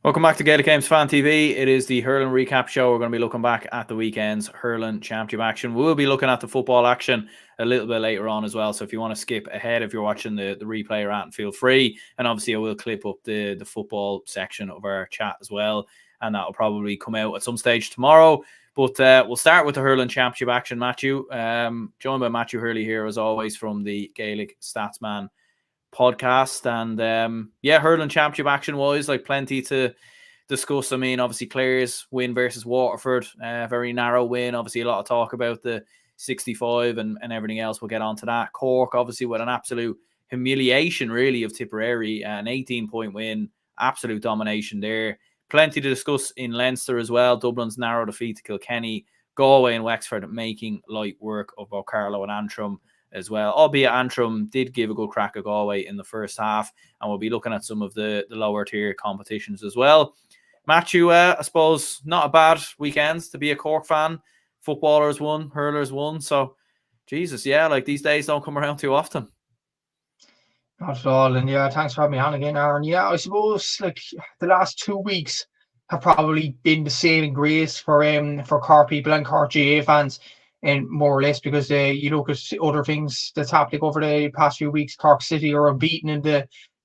Welcome back to Gaelic Games Fan TV. It is the hurling recap show. We're going to be looking back at the weekend's hurling championship action. We will be looking at the football action a little bit later on as well. So if you want to skip ahead, if you're watching the replay or at, feel free. And obviously I will clip up the football section of our chat as well. And that will probably come out at some stage tomorrow. But we'll start with the hurling championship action, Matthew. Joined by Matthew Hurley here as always from the Gaelic Statsman podcast. And hurling championship action wise, like plenty to discuss. I mean, obviously Clare's win versus Waterford, very narrow win. Obviously a lot of talk about the 65 and everything else. We'll get on to that. Cork obviously with an absolute humiliation really of Tipperary, an 18-point win, absolute domination there. Plenty to discuss in Leinster as well. Dublin's narrow defeat to Kilkenny, Galway and Wexford making light work of both Carlow and Antrim as well, albeit Antrim did give a good crack at Galway in the first half, and we'll be looking at some of the lower tier competitions as well. Matthew, I suppose not a bad weekend to be a Cork fan. Footballers won, hurlers won, so Jesus, yeah, like these days don't come around too often. Not at all, and yeah, thanks for having me on again, Aaron. Yeah, I suppose like the last 2 weeks have probably been the saving grace for Cork people and Cork GA fans, and more or less because you look at other things that's happening over the past few weeks. Cork City are unbeaten in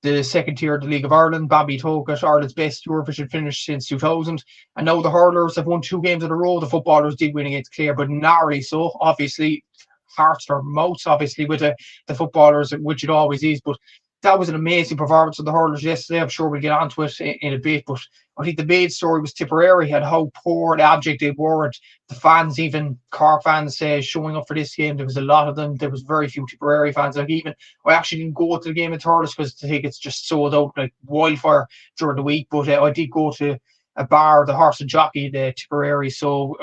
the second tier of the League of Ireland. Bobby Toke at Ireland's best Eurovision finish since 2000, and now the hurlers have won 2 games in a row. The footballers did win against Clare, but narrowly so. Obviously, hearts or mouths, obviously, with the footballers, which it always is. But that was an amazing performance of the hurlers yesterday. I'm sure we'll get onto it in a bit. But I think the main story was Tipperary and how poor and abject they were. And the fans, even Cork fans, showing up for this game. There was a lot of them. There was very few Tipperary fans. I actually didn't go to the game in Thurles because I think it's just sold out like wildfire during the week. But I did go to a bar, the Horse and Jockey, the Tipperary. So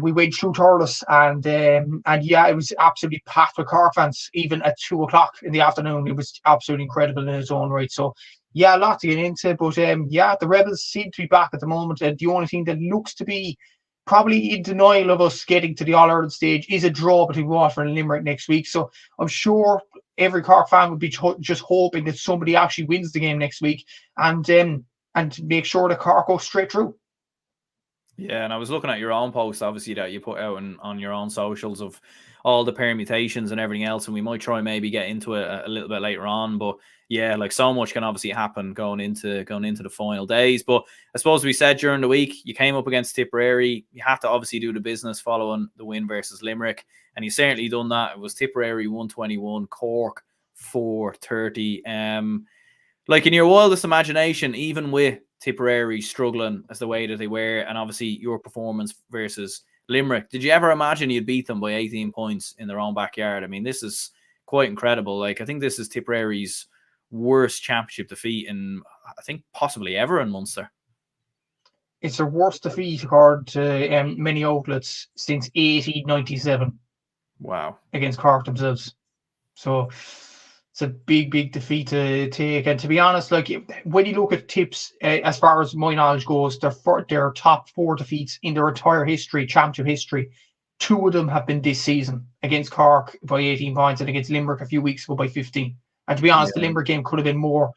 we went through Thurles, and yeah, it was absolutely packed with Cork fans, even at 2:00 in the afternoon. It was absolutely incredible in its own right. So yeah, a lot to get into, but the Rebels seem to be back at the moment, and the only thing that looks to be probably in denial of us getting to the All-Ireland stage is a draw between Waterford and Limerick next week. So I'm sure every Cork fan would be just hoping that somebody actually wins the game next week, and make sure that Cork goes straight through. Yeah, and I was looking at your own post, obviously, that you put out on your own socials of all the permutations and everything else, and we might try maybe get into it a little bit later on. But yeah, like so much can obviously happen going into the final days. But I suppose we said during the week you came up against Tipperary. You have to obviously do the business following the win versus Limerick, and you certainly done that. It was Tipperary 121, Cork 430. Like in your wildest imagination, even with Tipperary struggling as the way that they were, and obviously your performance versus Limerick, did you ever imagine you'd beat them by 18 points in their own backyard? I mean, this is quite incredible. Like, I think this is Tipperary's worst championship defeat in, I think, possibly ever in Munster. It's their worst defeat, according to many outlets, since 1897. Wow. Against Cork themselves. So it's a big defeat to take. And to be honest, like when you look at Tips, as far as my knowledge goes, their top 4 defeats in their entire history, championship history, 2 of them have been this season, against Cork by 18 points and against Limerick a few weeks ago by 15. And to be honest, the Limerick game could have been more,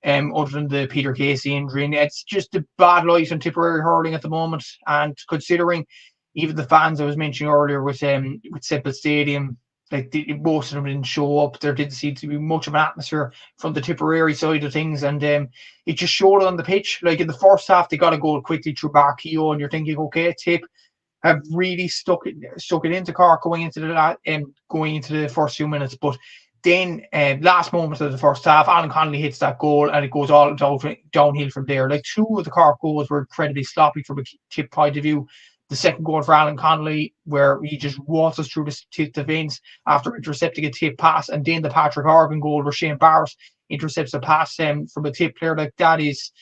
other than the Peter Casey injury. And it's just a bad light on Tipperary hurling at the moment. And considering even the fans I was mentioning earlier with Semple Stadium, like most of them didn't show up. There didn't seem to be much of an atmosphere from the Tipperary side of things, and it just showed on the pitch. Like in the first half, they got a goal quickly through Barkeo, and you're thinking, okay, Tipp have really stuck it into Cork going into the first few minutes. But then last moment of the first half, Alan Connolly hits that goal, and it goes all downhill from there. Like 2 of the Cork goals were incredibly sloppy from a Tipp point of view. The second goal for Alan Connolly, where he just waltzes through the fence after intercepting a Tipp pass, and then the Patrick Horgan goal where Shane Barrett intercepts a pass from a Tipp player. Like that is,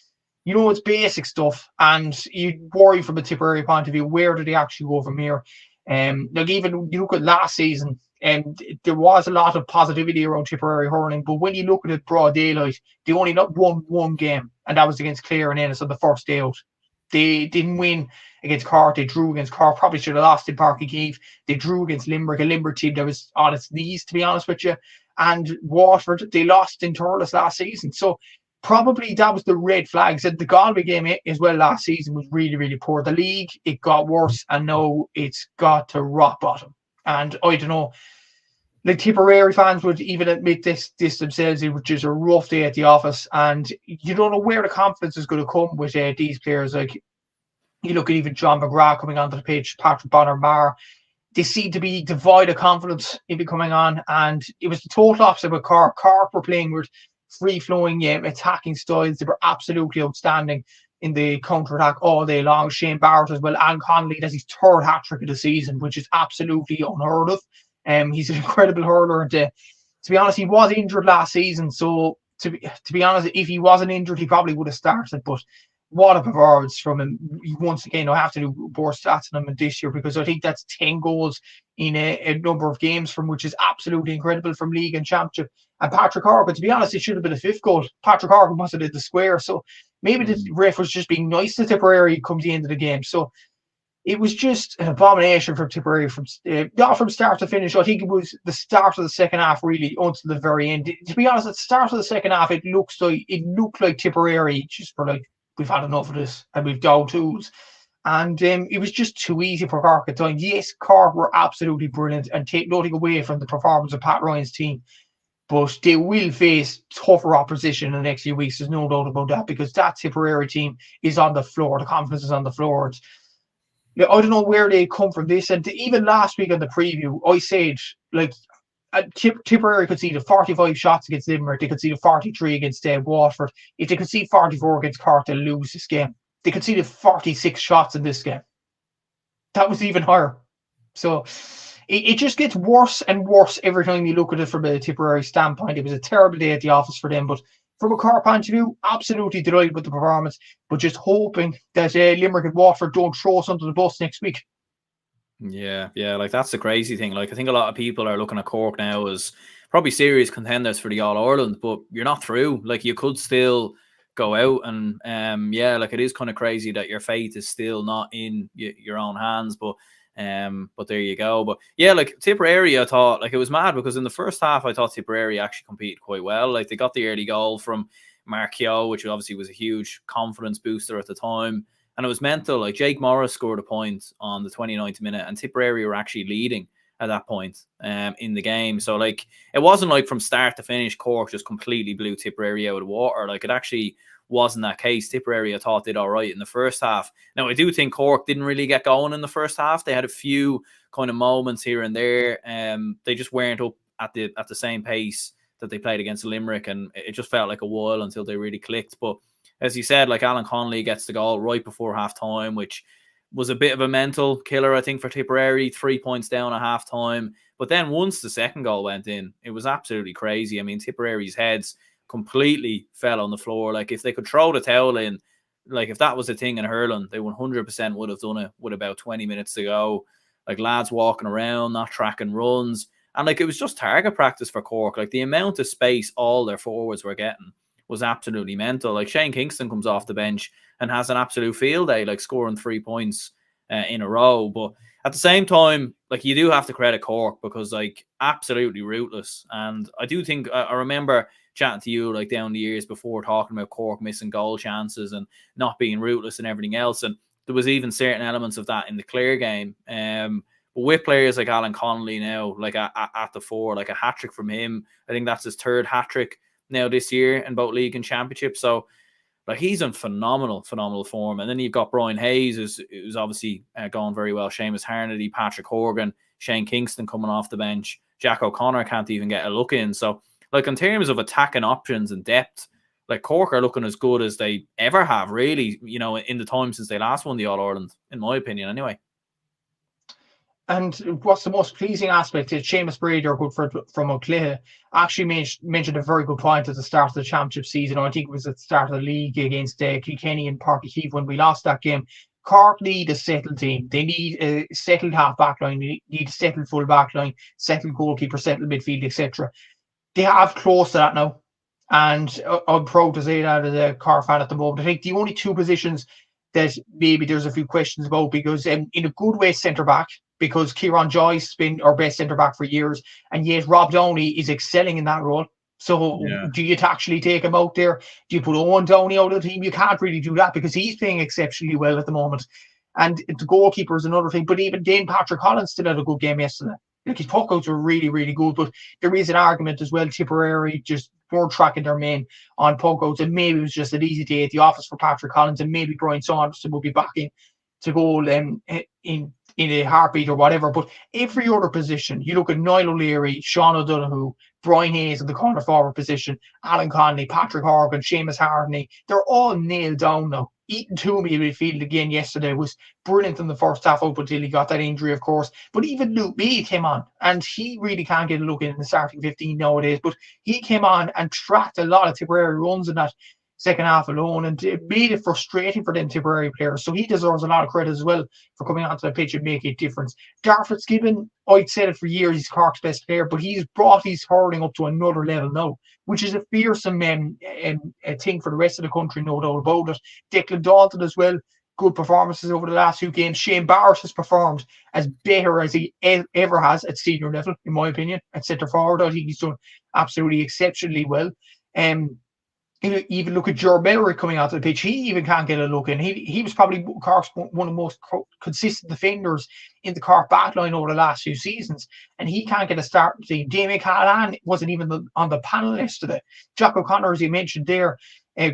it's basic stuff, and you worry from a Tipperary point of view, where do they actually go from here? Like even you look at last season, and there was a lot of positivity around Tipperary hurling, but when you look at it broad daylight, they only not won 1 game, and that was against Clare and Ennis on the first day out. They didn't win against Cork. They drew against Cork. Probably should have lost in Páirc Uí Chaoimh. They drew against Limerick, a Limerick team that was on its knees, to be honest with you. And Waterford, they lost in Thurles last season. So probably that was the red flags. And the Galway game as well last season was really, really poor. The league, it got worse, and now it's got to rock bottom. And I don't know, like Tipperary fans would even admit this themselves. It was just a rough day at the office, and you don't know where the confidence is going to come with these players. Like, you look at even John McGrath coming onto the pitch, Patrick Bonner-Marr. They seem to be devoid of confidence in coming on, and it was the total opposite with Cork. Cork were playing with free-flowing attacking styles. They were absolutely outstanding in the counter-attack all day long. Shane Barrett as well. Alan Connolly, that's his third hat-trick of the season, which is absolutely unheard of. He's an incredible hurler. And, to be honest, he was injured last season, so to be honest, if he wasn't injured, he probably would have started. But what a performance from him. Once again, I have to do more stats on him this year, because I think that's 10 goals in a number of games from, which is absolutely incredible from league and championship. And Patrick Horgan, to be honest, it should have been a 5th goal. Patrick Horgan must have did the square. So maybe the ref was just being nice to Tipperary come the end of the game. So it was just an abomination from Tipperary, not from start to finish. I think it was the start of the second half, really, until the very end. To be honest, at the start of the second half, it looked like Tipperary just were like, we've had enough of this, and we've down tools. And it was just too easy for Cork at times. Yes, Cork were absolutely brilliant, and take nothing away from the performance of Pat Ryan's team, but they will face tougher opposition in the next few weeks. There's no doubt about that, because that Tipperary team is on the floor. The confidence is on the floor. I don't know where they come from this. And even last week on the preview, I said, like, Tipperary conceded 45 shots against Limerick. They conceded 43 against Waterford. If they concede 44 against Cork, they'll lose this game. They conceded 46 shots in this game. That was even higher. So it just gets worse and worse every time you look at it from a Tipperary standpoint. It was a terrible day at the office for them, but from a Cork point of view, absolutely delighted with the performance, but just hoping that Limerick and Waterford don't throw us under the bus next week. Yeah, like that's the crazy thing. Like, I think a lot of people are looking at Cork now as probably serious contenders for the All-Ireland, but you're not through. Like, you could still go out, and like, it is kind of crazy that your fate is still not in your own hands, but there you go. But yeah, like Tipperary, I thought, like, it was mad, because in the first half I thought Tipperary actually competed quite well. Like, they got the early goal from Mark Keogh, which obviously was a huge confidence booster at the time. And it was mental. Like, Jake Morris scored a point on the 29th minute, and Tipperary were actually leading at that point in the game. So, like, it wasn't like from start to finish Cork just completely blew Tipperary out of the water. Like, it actually wasn't that case. Tipperary, I thought, did all right in the first half. Now, I do think Cork didn't really get going in the first half. They had a few kind of moments here and there. They just weren't up at the same pace that they played against Limerick, and it just felt like a while until they really clicked. But as you said, like, Alan Connolly gets the goal right before half-time, which was a bit of a mental killer, I think, for Tipperary. 3 points down at half-time. But then once the second goal went in, it was absolutely crazy. I mean, Tipperary's heads completely fell on the floor. Like, if they could throw the towel in, like, if that was a thing in hurling, they 100% would have done it with about 20 minutes to go. Like, lads walking around, not tracking runs. And, like, it was just target practice for Cork. Like, the amount of space all their forwards were getting was absolutely mental. Like, Shane Kingston comes off the bench and has an absolute field day, like, scoring 3 points in a row. But at the same time, like, you do have to credit Cork, because, like, absolutely ruthless. And I do think, I remember chatting to you, like, down the years before, talking about Cork missing goal chances and not being ruthless and everything else. And there was even certain elements of that in the Clare game. But with players like Alan Connolly now, like, at the fore, like, a hat-trick from him. I think that's his 3rd hat-trick now this year in both league and championship. So, like, he's in phenomenal form. And then you've got Brian Hayes, who's obviously going very well. Seamus Harnedy, Patrick Horgan, Shane Kingston coming off the bench. Jack O'Connor can't even get a look in. So, like, in terms of attacking options and depth, like, Cork are looking as good as they ever have, really, you know, in the time since they last won the All-Ireland, in my opinion, anyway. And what's the most pleasing aspect is Seamus Brady, or good from O'Cleha, actually mentioned a very good point at the start of the championship season. I think it was at the start of the league against Kilkenny and Páirc Uí Chaoimh when we lost that game. Cork need a settled team. They need a settled half-back line. They need a settled full-back line, settled goalkeeper, settled midfield, etc. They have close to that now. And I'm proud to say that as a Cork fan at the moment. I think the only 2 positions that maybe there's a few questions about, because in a good way, centre-back, because Kieran Joyce has been our best centre-back for years, and yet Rob Downey is excelling in that role. So Yeah. do you actually take him out there? Do you put Owen Downey out of the team? You can't really do that because he's playing exceptionally well at the moment. And the goalkeeper is another thing. But even then, Patrick Collins still had a good game yesterday. Like his puckouts were really, really good. But there is an argument as well. Tipperary just weren't tracking their men on puckouts. And maybe it was just an easy day at the office for Patrick Collins. And maybe Brian Saunderson will be back in to goal in a heartbeat or whatever. But every other position, you look at Niall O'Leary, Sean O'Donoghue, Brian Hayes in the corner forward position, Alan Connolly, Patrick Horgan, Seamus Hardney, they're all nailed down now. Ethan Toomey in midfield again yesterday was brilliant in the first half up until he got that injury, of course. But even Luke Meade came on, and he really can't get a look in the starting 15 nowadays. But he came on and tracked a lot of Tipperary runs in that second half alone, and it made it frustrating for them Tipperary players. So he deserves a lot of credit as well for coming onto the pitch and making a difference. Darragh Fitzgibbon, I'd said it for years, he's Cork's best player, but he's brought his hurling up to another level now, which is a fearsome thing for the rest of the country, no doubt about it. Declan Dalton as well, good performances over the last few games. Shane Barrett has performed as better as he ever has at senior level, in my opinion, at centre forward. I think he's done absolutely exceptionally well. Even look at Joe Mellery coming out of the pitch. He even can't get a look in. He was probably Cork's one of the most consistent defenders in the Cork backline over the last few seasons, and he can't get a start. Damien Callahan wasn't even on the panel yesterday. Jack O'Connor, as you mentioned there,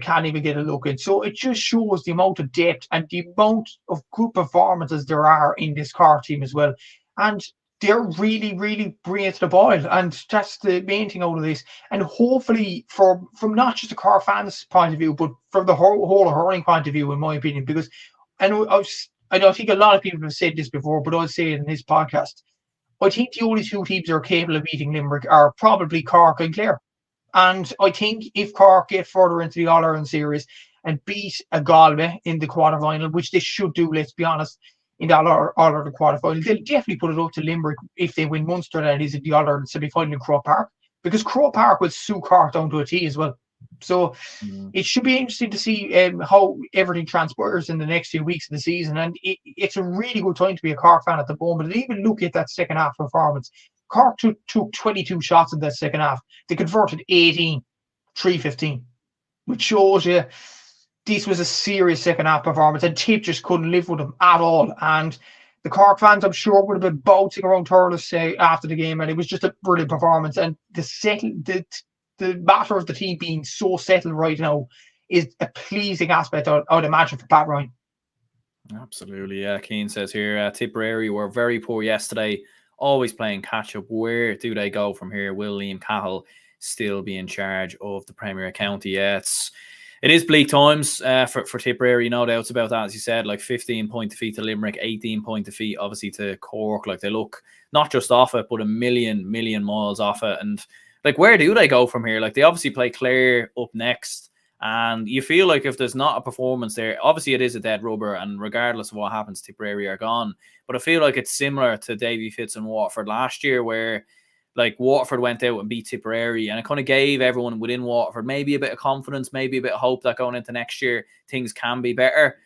can't even get a look in. So it just shows the amount of depth and the amount of good performances there are in this Cork team as well. And they're really, really bringing it to the boil, and that's the main thing out of this. And hopefully, from not just the Cork fans' point of view, but from the whole hurling point of view, in my opinion, because I think a lot of people have said this before, but I'll say it in this podcast. I think the only two teams that are capable of beating Limerick are probably Cork and Clare. And I think if Cork get further into the All-Ireland series and beat a Galway in the quarterfinal, which they should do, let's be honest, in the All-Ireland quarterfinal, they'll definitely put it up to Limerick if they win Munster, that is, in the All-Ireland semi-final in Croke Park, because Croke Park will suit Cork down to a T as well. So it should be interesting to see how everything transpires in the next few weeks of the season, and it's a really good time to be a Cork fan at the moment. And even look at that second half performance. Cork took 22 shots in that second half. They converted 18, 3-15, which shows you this was a serious second half performance, and Tipp just couldn't live with them at all. And the Cork fans, I'm sure, would have been bouncing around Thurles after the game, and it was just a brilliant performance. And the matter of the team being so settled right now is a pleasing aspect, I would imagine, for Pat Ryan. Absolutely, yeah. Keane says here, Tipperary were very poor yesterday, always playing catch up. Where do they go from here? Will Liam Cahill still be in charge of the Premier County? Yeah, it is bleak times for Tipperary, no doubts about that. As you said, like 15-point defeat to Limerick, 18-point defeat obviously to Cork. Like they look not just off it, but a million miles off it. And like, where do they go from here? Like they obviously play Clare up next, and you feel like if there's not a performance there, obviously it is a dead rubber, and regardless of what happens, Tipperary are gone. But I feel like it's similar to Davy, Fitz and Waterford last year, where like Waterford went out and beat Tipperary, and it kind of gave everyone within Waterford maybe a bit of confidence, maybe a bit of hope that going into next year things can be better.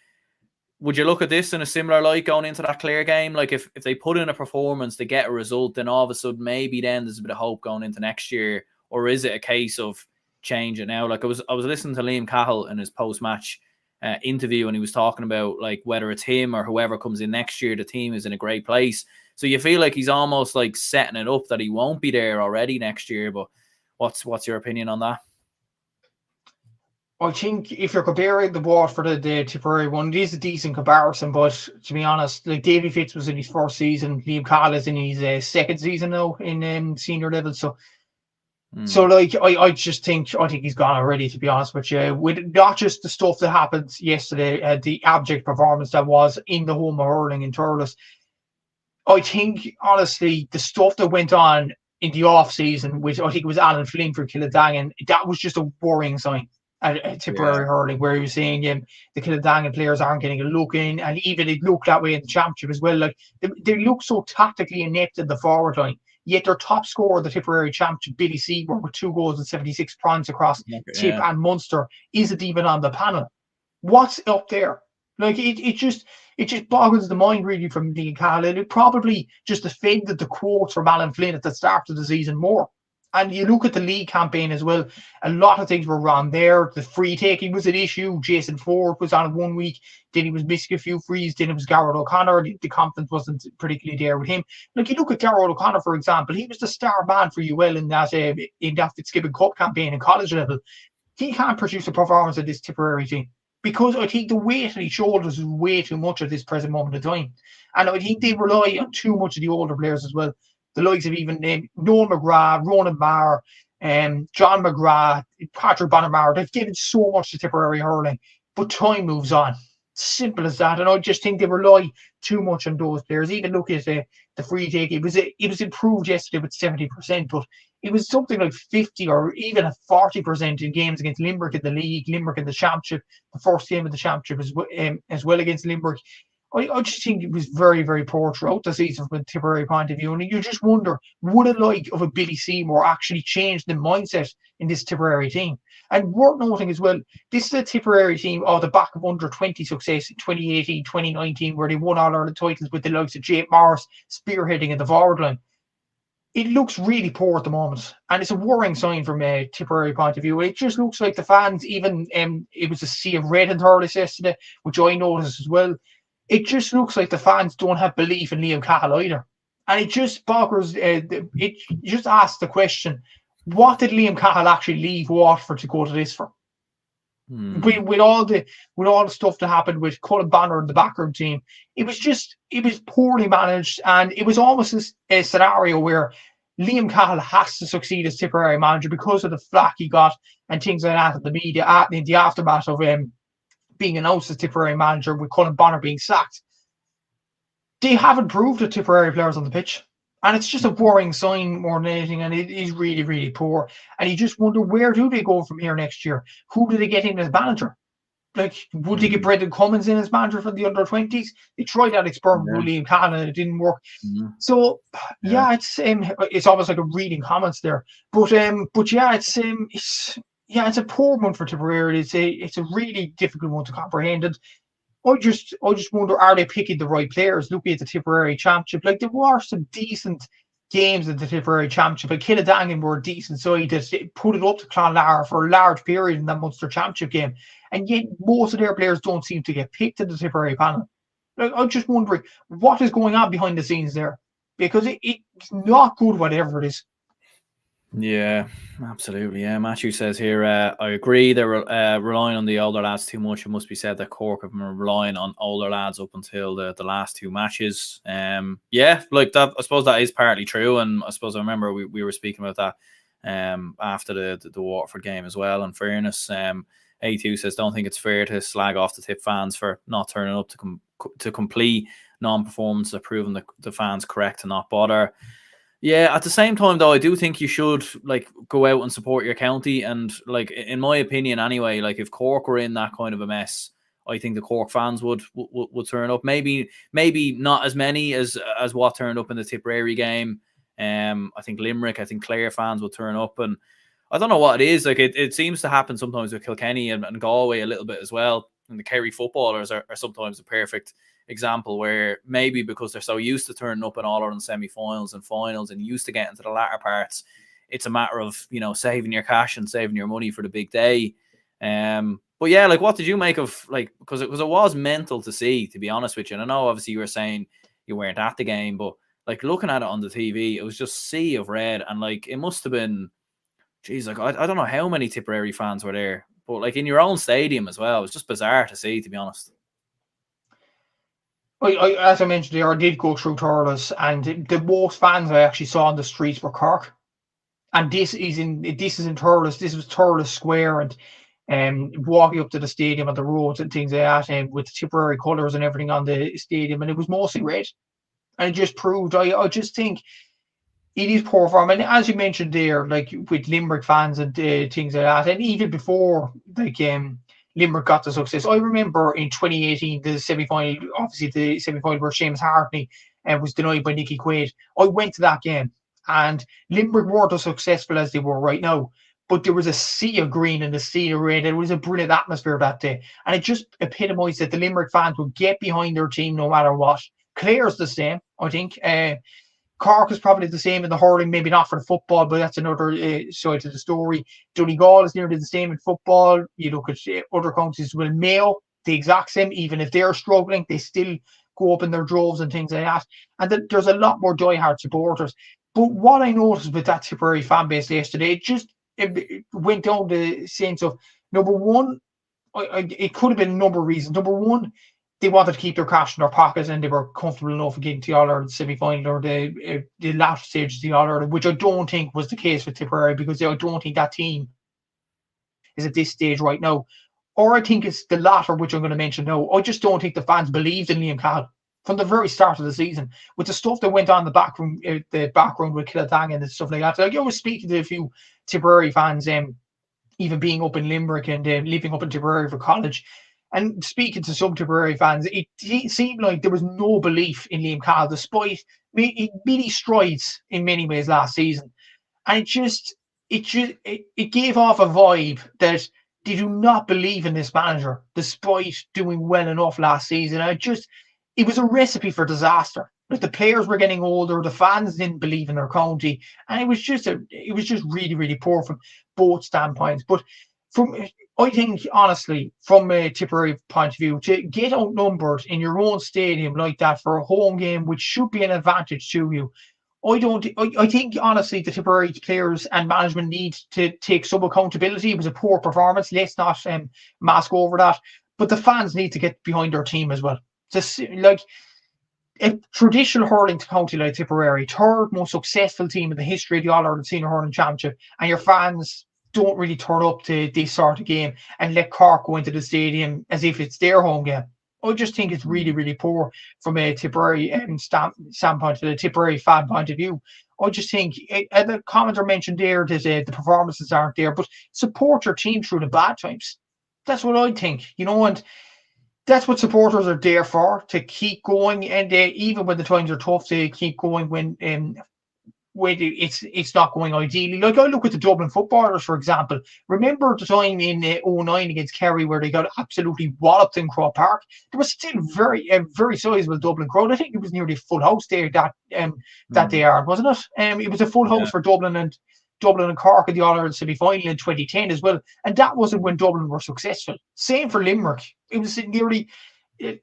Would you look at this in a similar light going into that Clare game? Like if they put in a performance, they get a result, then all of a sudden maybe then there's a bit of hope going into next year? Or is it a case of change it now? Like I was listening to Liam Cahill in his post-match interview, and he was talking about like whether it's him or whoever comes in next year, the team is in a great place. So you feel like he's almost like setting it up that he won't be there already next year. But what's your opinion on that? I think if you're comparing the Waterford and the Tipperary one, it is a decent comparison. But to be honest, like Davy Fitz was in his first season, Liam Cahill is in his second season now in senior level. So like I think he's gone already, to be honest with you. With not just the stuff that happened yesterday, the abject performance that was in the home of hurling in Thurles. I think, honestly, the stuff that went on in the off-season, which I think it was Alan Flynn for Kildangan, that was just a worrying sign at Tipperary hurling, where he was saying the Kildangan players aren't getting a look in, and even it looked that way in the championship as well. Like they look so tactically inept in the forward line, yet their top scorer, the Tipperary championship, Billy Seaborn, with 2 goals and 76 points across Tipp and Munster, isn't even on the panel. What's up there? Like it just boggles the mind really from Liam Cahill, and it probably just offended the quotes from Alan Flynn at the start of the season more. And you look at the league campaign as well, a lot of things were wrong there. The free taking was an issue. Jason Ford was on it 1 week, then he was missing a few frees, then it was Garrett O'Connor. The confidence wasn't particularly there with him. Like, you look at Garrett O'Connor, for example, he was the star man for UL in that Fitzgibbon Cup campaign in college level. He can't produce a performance at this Tipperary team because I think the weight on his shoulders is way too much at this present moment in time. And I think they rely on too much of the older players as well. The likes of even Noel McGrath, Ronan Marr, John McGrath, Patrick Bonamar, they've given so much to Tipperary hurling, but time moves on. Simple as that. And I just think they rely too much on those players. Even look at the free take. It was improved yesterday with 70%, but it was something like 50 or even a 40% in games against Limerick in the league, Limerick in the championship, the first game of the championship as well against Limerick. I just think it was very, very poor throughout the season from a Tipperary point of view. And you just wonder, would a like of a Billy Seymour actually change the mindset in this Tipperary team? And worth noting as well, this is a Tipperary team off the back of under 20 success in 2018, 2019, where they won all Ireland titles with the likes of Jake Morris spearheading in the forward line. It looks really poor at the moment, and it's a worrying sign from a Tipperary point of view. It just looks like the fans, even it was a sea of red in Thurles yesterday, which I noticed as well. It just looks like the fans don't have belief in Liam Cahill either. And it just boggers, it just asks the question, what did Liam Cahill actually leave Waterford to go to this for? With all the stuff that happened with Colin Banner and the backroom team, it was poorly managed, and it was almost a scenario where Liam Cahill has to succeed as Tipperary manager because of the flack he got and things like that at the media in the aftermath of being announced as Tipperary manager with Colin Bonner being sacked. They haven't proved the Tipperary players on the pitch. And it's just a worrying sign more than anything. And it is really, really poor. And you just wonder, where do they go from here next year? Who do they get in as manager? Like, would they get Brendan Cummins in as manager for the under-20s? They tried that experiment with Liam Cahill and it didn't work. So, it's almost like a reading comments there. But yeah, it's a poor one for Tipperary. It's a really difficult one to comprehend. And I just wonder, are they picking the right players? Looking at the Tipperary Championship, like, there were some decent games in the Tipperary Championship. Like, Kildangan were a decent side that put it up to Clonlara for a large period in that Munster Championship game, and yet most of their players don't seem to get picked in the Tipperary panel. Like, I'm just wondering what is going on behind the scenes there, because it's not good, whatever it is. Yeah, absolutely. Yeah, Matthew says here, I agree. They're relying on the older lads too much. It must be said that Cork have been relying on older lads up until the last two matches. Yeah, like that. I suppose that is partly true, and I suppose I remember we were speaking about that after the Waterford game as well. In fairness, A2 says, don't think it's fair to slag off the Tipp fans for not turning up to complete non-performance, proving the fans correct to not bother. Yeah, at the same time, though, I do think you should, like, go out and support your county. And, like, in my opinion anyway, like, if Cork were in that kind of a mess, I think the Cork fans would turn up. Maybe not as many as what turned up in the Tipperary game. I think Limerick, I think Clare fans will turn up. And I don't know what it is. Like, it seems to happen sometimes with Kilkenny and Galway a little bit as well. And the Kerry footballers are sometimes a perfect example, where maybe because they're so used to turning up in All-Ireland semi-finals and finals and used to getting to the latter parts, it's a matter of, saving your cash and saving your money for the big day. But yeah, like, what did you make of, like, because it was mental to see, to be honest with you. And I know obviously you were saying you weren't at the game, but like, looking at it on the TV, it was just sea of red, and like, it must have been, geez, like, I don't know how many Tipperary fans were there, but like, in your own stadium as well. It was just bizarre to see, to be honest. As I mentioned there, I did go through Thurles, and the most fans I actually saw on the streets were Cork. And this is in Thurles. This was Thurles Square, and walking up to the stadium and the roads and things like that, and with the Tipperary colours and everything on the stadium, and it was mostly red. And it just proved, I just think it is poor form. And as you mentioned there, like, with Limerick fans and things like that, and even before, like, Limerick got the success. I remember in 2018, the semi-final, obviously the semi-final where Seamus Hartney was denied by Nicky Quaid. I went to that game, and Limerick weren't as successful as they were right now, but there was a sea of green and a sea of red. It was a brilliant atmosphere that day, and it just epitomised that the Limerick fans would get behind their team no matter what. Clare's the same, I think. Cork is probably the same in the hurling, maybe not for the football, but that's another side to the story. Donegal is nearly the same in football. You look at other counties, well, Mayo, the exact same. Even if they're struggling, they still go up in their droves and things like that. And there's a lot more diehard supporters. But what I noticed with that Tipperary fan base yesterday, it went down the sense of, number one, it could have been a number of reasons. Number one, they wanted to keep their cash in their pockets and they were comfortable enough of getting to the All-Ireland semi-final or the last stage of the All-Ireland, which I don't think was the case with Tipperary, because I don't think that team is at this stage right now. Or I think it's the latter, which I'm going to mention now. I just don't think the fans believed in Liam Cahill from the very start of the season, with the stuff that went on in the background with Kilkenny and stuff like that. Like, I was speaking to a few Tipperary fans, even being up in Limerick and living up in Tipperary for college, and speaking to some Tipperary fans, it seemed like there was no belief in Liam Cahill, despite many strides in many ways last season. And it gave off a vibe that they do not believe in this manager, despite doing well enough last season. It was a recipe for disaster. Like, the players were getting older, the fans didn't believe in their county, and it was just really, really poor from both standpoints. But I think, honestly, from a Tipperary point of view, to get outnumbered in your own stadium like that for a home game, which should be an advantage to you, I think, honestly, the Tipperary players and management need to take some accountability. It was a poor performance. Let's not mask over that. But the fans need to get behind their team as well. Just like a traditional hurling county like Tipperary, third most successful team in the history of the All-Ireland Senior Hurling Championship, and your fans don't really turn up to this sort of game and let Cork go into the stadium as if it's their home game. I just think it's really, really poor from a Tipperary standpoint, to the Tipperary fan point of view. I just think, and the commenter mentioned there that the performances aren't there, but support your team through the bad times. That's what I think, and that's what supporters are there for, to keep going, and even when the times are tough, to keep going when it's not going ideally. Like, I look at the Dublin footballers, for example. Remember the time in 2009 against Kerry where they got absolutely walloped in Croke Park? There was still a very sizable Dublin crowd. I think it was nearly full house there that day, wasn't it? It was a full house for Dublin and Cork in the All-Ireland semi-final in 2010 as well. And that wasn't when Dublin were successful. Same for Limerick. It was nearly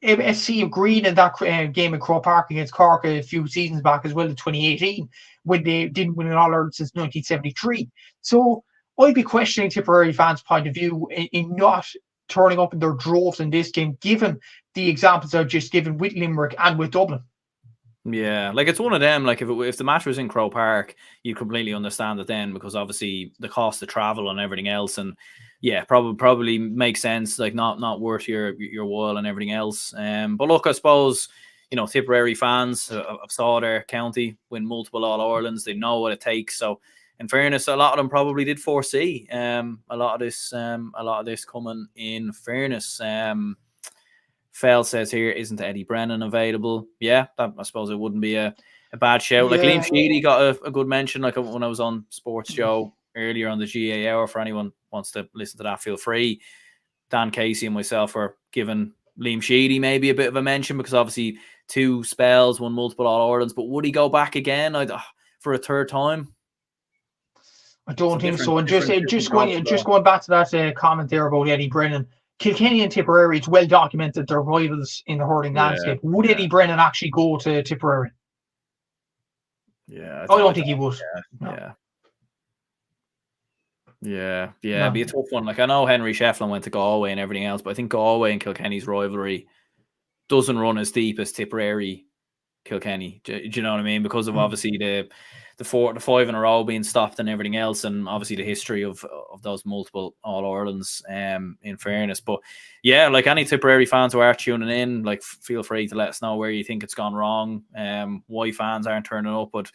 a sea of green in that game in Croke Park against Cork a few seasons back as well, in 2018, when they didn't win an All-Ireland since 1973. So I'd be questioning Tipperary fans' point of view in not turning up in their droves in this game, given the examples I've just given with Limerick and with Dublin. Yeah, like, it's one of them. Like, if the match was in Croke Park, you completely understand it then, because obviously the cost of travel and everything else, and yeah, probably makes sense. Like, not worth your while and everything else. But look, I suppose, Tipperary fans have saw their county win multiple All-Irelands. They know what it takes. So, in fairness, a lot of them probably did foresee a lot of this coming. In fairness, Fell says here, isn't Eddie Brennan available? Yeah, I suppose it wouldn't be a bad shout. Like, Liam Sheedy got a good mention, like, when I was on Sports Show earlier on the GA Hour. For anyone who wants to listen to that, feel free. Dan Casey and myself were giving Liam Sheedy maybe a bit of a mention, because obviously 2 spells, won multiple All-Irelands, but would he go back again for a third time? I don't think so. And just going back to that comment there about Eddie Brennan, Kilkenny and Tipperary, it's well documented they're rivals in the hurling landscape. Would Eddie Brennan actually go to Tipperary? Yeah, I don't think he would. Yeah, it'd be a tough one. Like, I know Henry Shefflin went to Galway and everything else, but I think Galway and Kilkenny's rivalry doesn't run as deep as Tipperary Kilkenny. Do you know what I mean? Because of obviously the 5 in a row being stopped and everything else, and obviously the history of those multiple All-Irelands, in fairness. But yeah, like, any Tipperary fans who are tuning in, like, feel free to let us know where you think it's gone wrong, why fans aren't turning up. But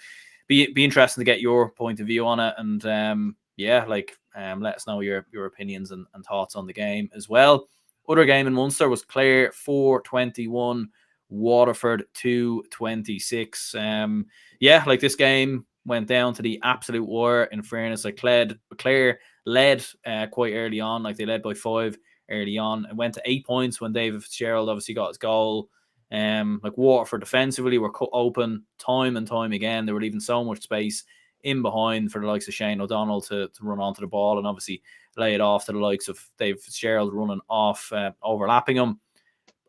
be interesting to get your point of view on it, and let us know your opinions and thoughts on the game as well. Other game in Munster was Clare 4-21, Waterford 2-26. Like, this game went down to the absolute wire. In fairness, like, Clare led quite early on. Like, they led by 5 early on. It went to 8 points when David Fitzgerald obviously got his goal. Like Waterford defensively were cut open time and time again. They were leaving so much space in behind for the likes of Shane O'Donnell to run onto the ball and obviously lay it off to the likes of Dave Fitzgerald running off, overlapping him.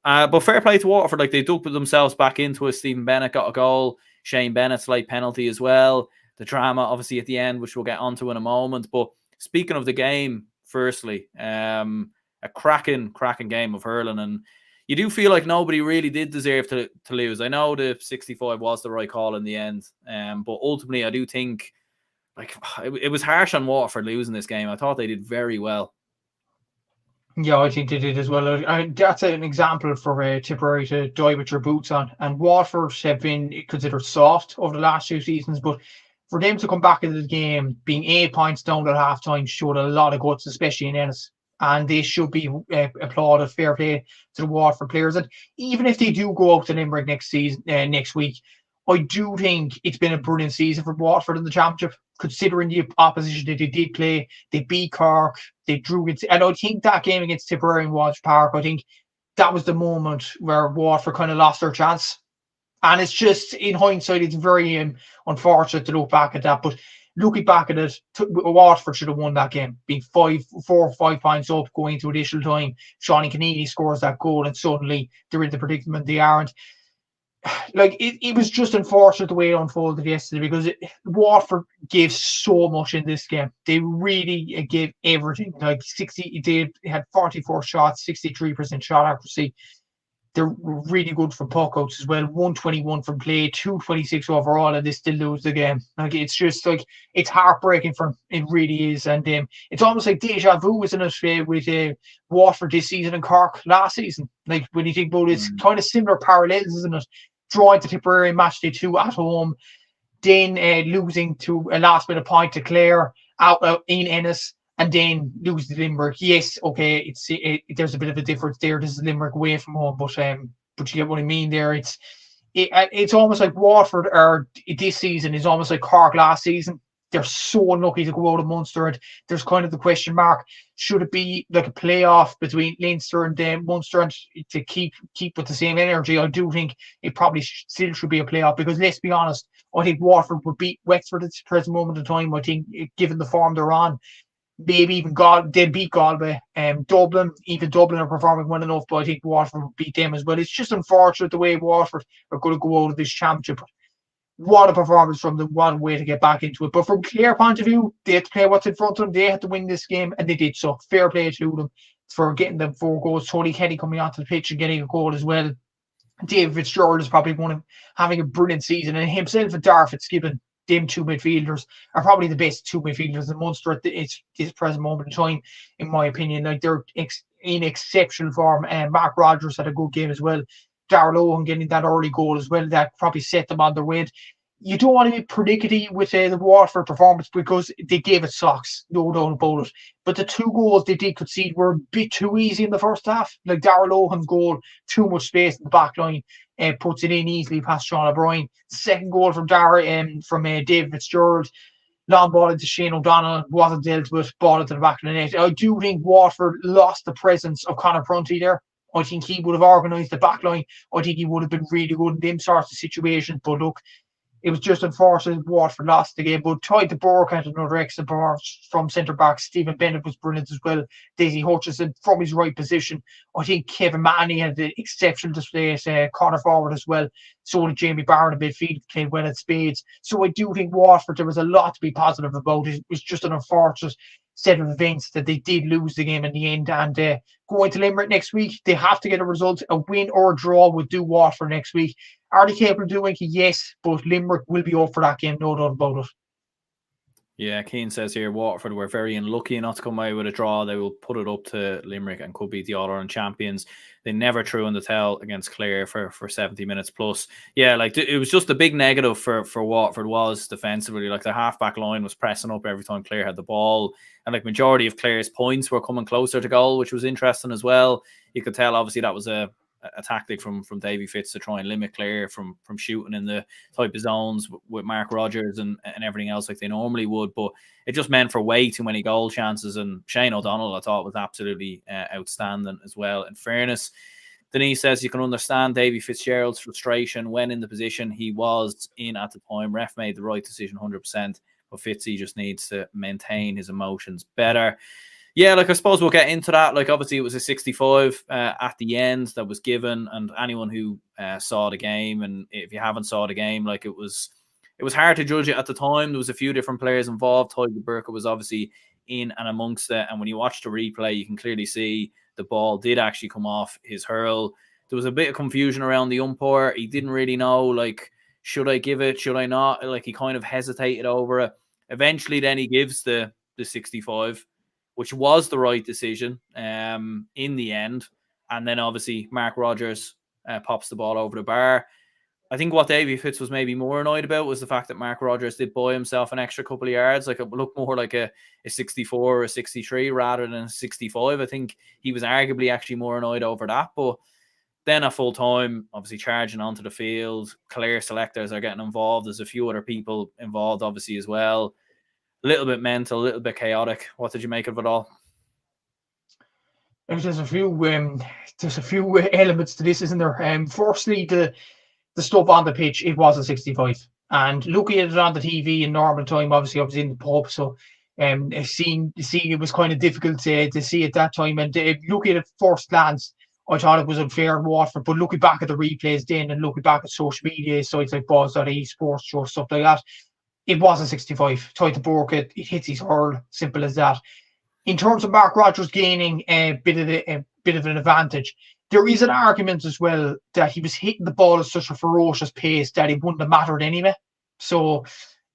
But fair play to Waterford. Like, they dug themselves back into it. Stephen Bennett got a goal. Shane Bennett's late penalty as well. The drama, obviously, at the end, which we'll get onto in a moment. But speaking of the game, firstly, a cracking game of hurling. And you do feel like nobody really did deserve to lose. I know the 65 was the right call in the end. But ultimately, I do think like it was harsh on Waterford losing this game. I thought they did very well. Yeah, I think they did as well. That's an example for Tipperary to die with your boots on. And Waterford have been considered soft over the last 2 seasons, but for them to come back into the game, being 8 points down at half-time, showed a lot of guts, especially in Ennis. And they should be applauded. Fair play to the Waterford players. And even if they do go out to Limerick next week, I do think it's been a brilliant season for Waterford in the championship, considering the opposition that they did play. They beat Cork, they drew it. And I think that game against Tipperary in Walsh Park, I think that was the moment where Waterford kind of lost their chance. And it's just, in hindsight, it's very unfortunate to look back at that. But looking back at it, Waterford should have won that game, being 4 or 5 points up going into additional time. Sean Kennedy scores that goal, and suddenly they're in the predicament they aren't. Like, it was just unfortunate the way it unfolded yesterday, because Waterford gave so much in this game. They really gave everything. Like, they had 44 shots, 63% shot accuracy. They're really good from puckouts as well. 121 from play, 226 overall, and they still lose the game. Like, it's just like, it's heartbreaking for them. It really is. And it's almost like deja vu, isn't it, with Waterford this season and Cork last season. Like, when you think about it, it's kind of similar parallels, isn't it? Drawing to Tipperary match day 2 at home, then losing to a last minute point to Clare out in Ennis, and then lose to Limerick. Yes, okay, there's a bit of a difference there. This is Limerick away from home, but you get what I mean there. It's almost like Waterford this season is almost like Cork last season. They're so unlucky to go out of Munster, and there's kind of the question mark: should it be like a playoff between Leinster and Munster, and to keep with the same energy? I do think it probably still should be a playoff, because let's be honest, I think Waterford would beat Wexford at the present moment in time. I think, given the form they're on, maybe even they'll beat Galway. Dublin are performing well enough, but I think Waterford would beat them as well. It's just unfortunate the way Waterford are going to go out of this championship. What a performance from them, what a way to get back into it. But from Clare point of view, they had to play what's in front of them. They had to win this game, and they did so. Fair play to them for getting them 4 goals. Tony Kenny coming onto the pitch and getting a goal as well. David Fitzgerald is probably having a brilliant season, and himself and Dar Fitzgibbon, them 2 midfielders, are probably the best 2 midfielders in Munster at this present moment in time, in my opinion. Like, they're in exceptional form. And Mark Rogers had a good game as well. Darrell Owen getting that early goal as well, that probably set them on their way. You don't want to be predictive with the Waterford performance, because they gave it socks, no doubt about it. But the 2 goals they did concede were a bit too easy in the first half. Like, Darrell Owen's goal, too much space in the back line, puts it in easily past Sean O'Brien. The second goal from David Fitzgerald, long ball into Shane O'Donnell, wasn't dealt with, ball into the back of the net. I do think Waterford lost the presence of Conor Prunty there. I think he would have organised the back line. I think he would have been really good in them sorts of situations. But look, it was just unfortunate Waterford lost the game. But Ty de Bourke had another excellent performance from centre-back. Stephen Bennett was brilliant as well. Daisy Hutchinson from his right position. I think Kevin Manny had an exceptional display at corner forward as well. So did Jamie Barron in midfield, played well at spades. So I do think Waterford, there was a lot to be positive about. It was just an unfortunate set of events that they did lose the game in the end. And going to Limerick next week, they have to get a result. A win or a draw would do Waterford next week. Are they capable of doing it? Yes, but Limerick will be up for that game, no doubt about it. Yeah, Keane says here, Waterford were very unlucky not to come away with a draw. They will put it up to Limerick and could be the All-Ireland champions. They never threw in the towel against Clare for 70 minutes plus. Yeah, like, it was just a big negative for Waterford was defensively. Like, the half-back line was pressing up every time Clare had the ball. And like, majority of Clare's points were coming closer to goal, which was interesting as well. You could tell, obviously, that was a tactic from Davy Fitz to try and limit Clare from shooting in the type of zones with Mark Rogers and everything else like they normally would. But it just meant for way too many goal chances. And Shane O'Donnell, I thought, was absolutely outstanding as well. In fairness, Denise says you can understand Davy Fitzgerald's frustration when in the position he was in at the time. Ref made the right decision 100%, but Fitzy just needs to maintain his emotions better. Yeah, like I suppose we'll get into that. Like obviously it was a 65 at the end that was given, and anyone who saw the game, and if you haven't saw the game, like it was hard to judge it at the time. There was a few different players involved. Tiger Burke was obviously in and amongst it, and when you watch the replay, you can clearly see the ball did actually come off his hurl. There was a bit of confusion around the umpire. He didn't really know, like, should I give it? Should I not? Like, he kind of hesitated over it. Eventually, then he gives the 65, which was the right decision in the end. And then, obviously, Mark Rogers pops the ball over the bar. I think what Davy Fitz was maybe more annoyed about was the fact that Mark Rogers did buy himself an extra couple of yards. Like, it looked more like a 64 or a 63 rather than a 65. I think he was arguably actually more annoyed over that. But then at full time, obviously charging onto the field, Clare selectors are getting involved. There's a few other people involved, obviously, as well. A little bit mental, a little bit chaotic. What did you make of it all? There's a few elements to this, isn't there? Firstly, the stuff on the pitch, it was a 65. And looking at it on the TV in normal time, obviously I was in the pub, so seeing it was kind of difficult to see at that time. And looking at it first glance, I thought it was unfair in Waterford. But looking back at the replays then and looking back at social media sites like Buzz.ie, Sports Show, stuff like that, it was a 65. Tailteann Cup, it hits his hurl, simple as that. In terms of Mark Rogers gaining a bit of an advantage, there is an argument as well that he was hitting the ball at such a ferocious pace that it wouldn't have mattered anyway. So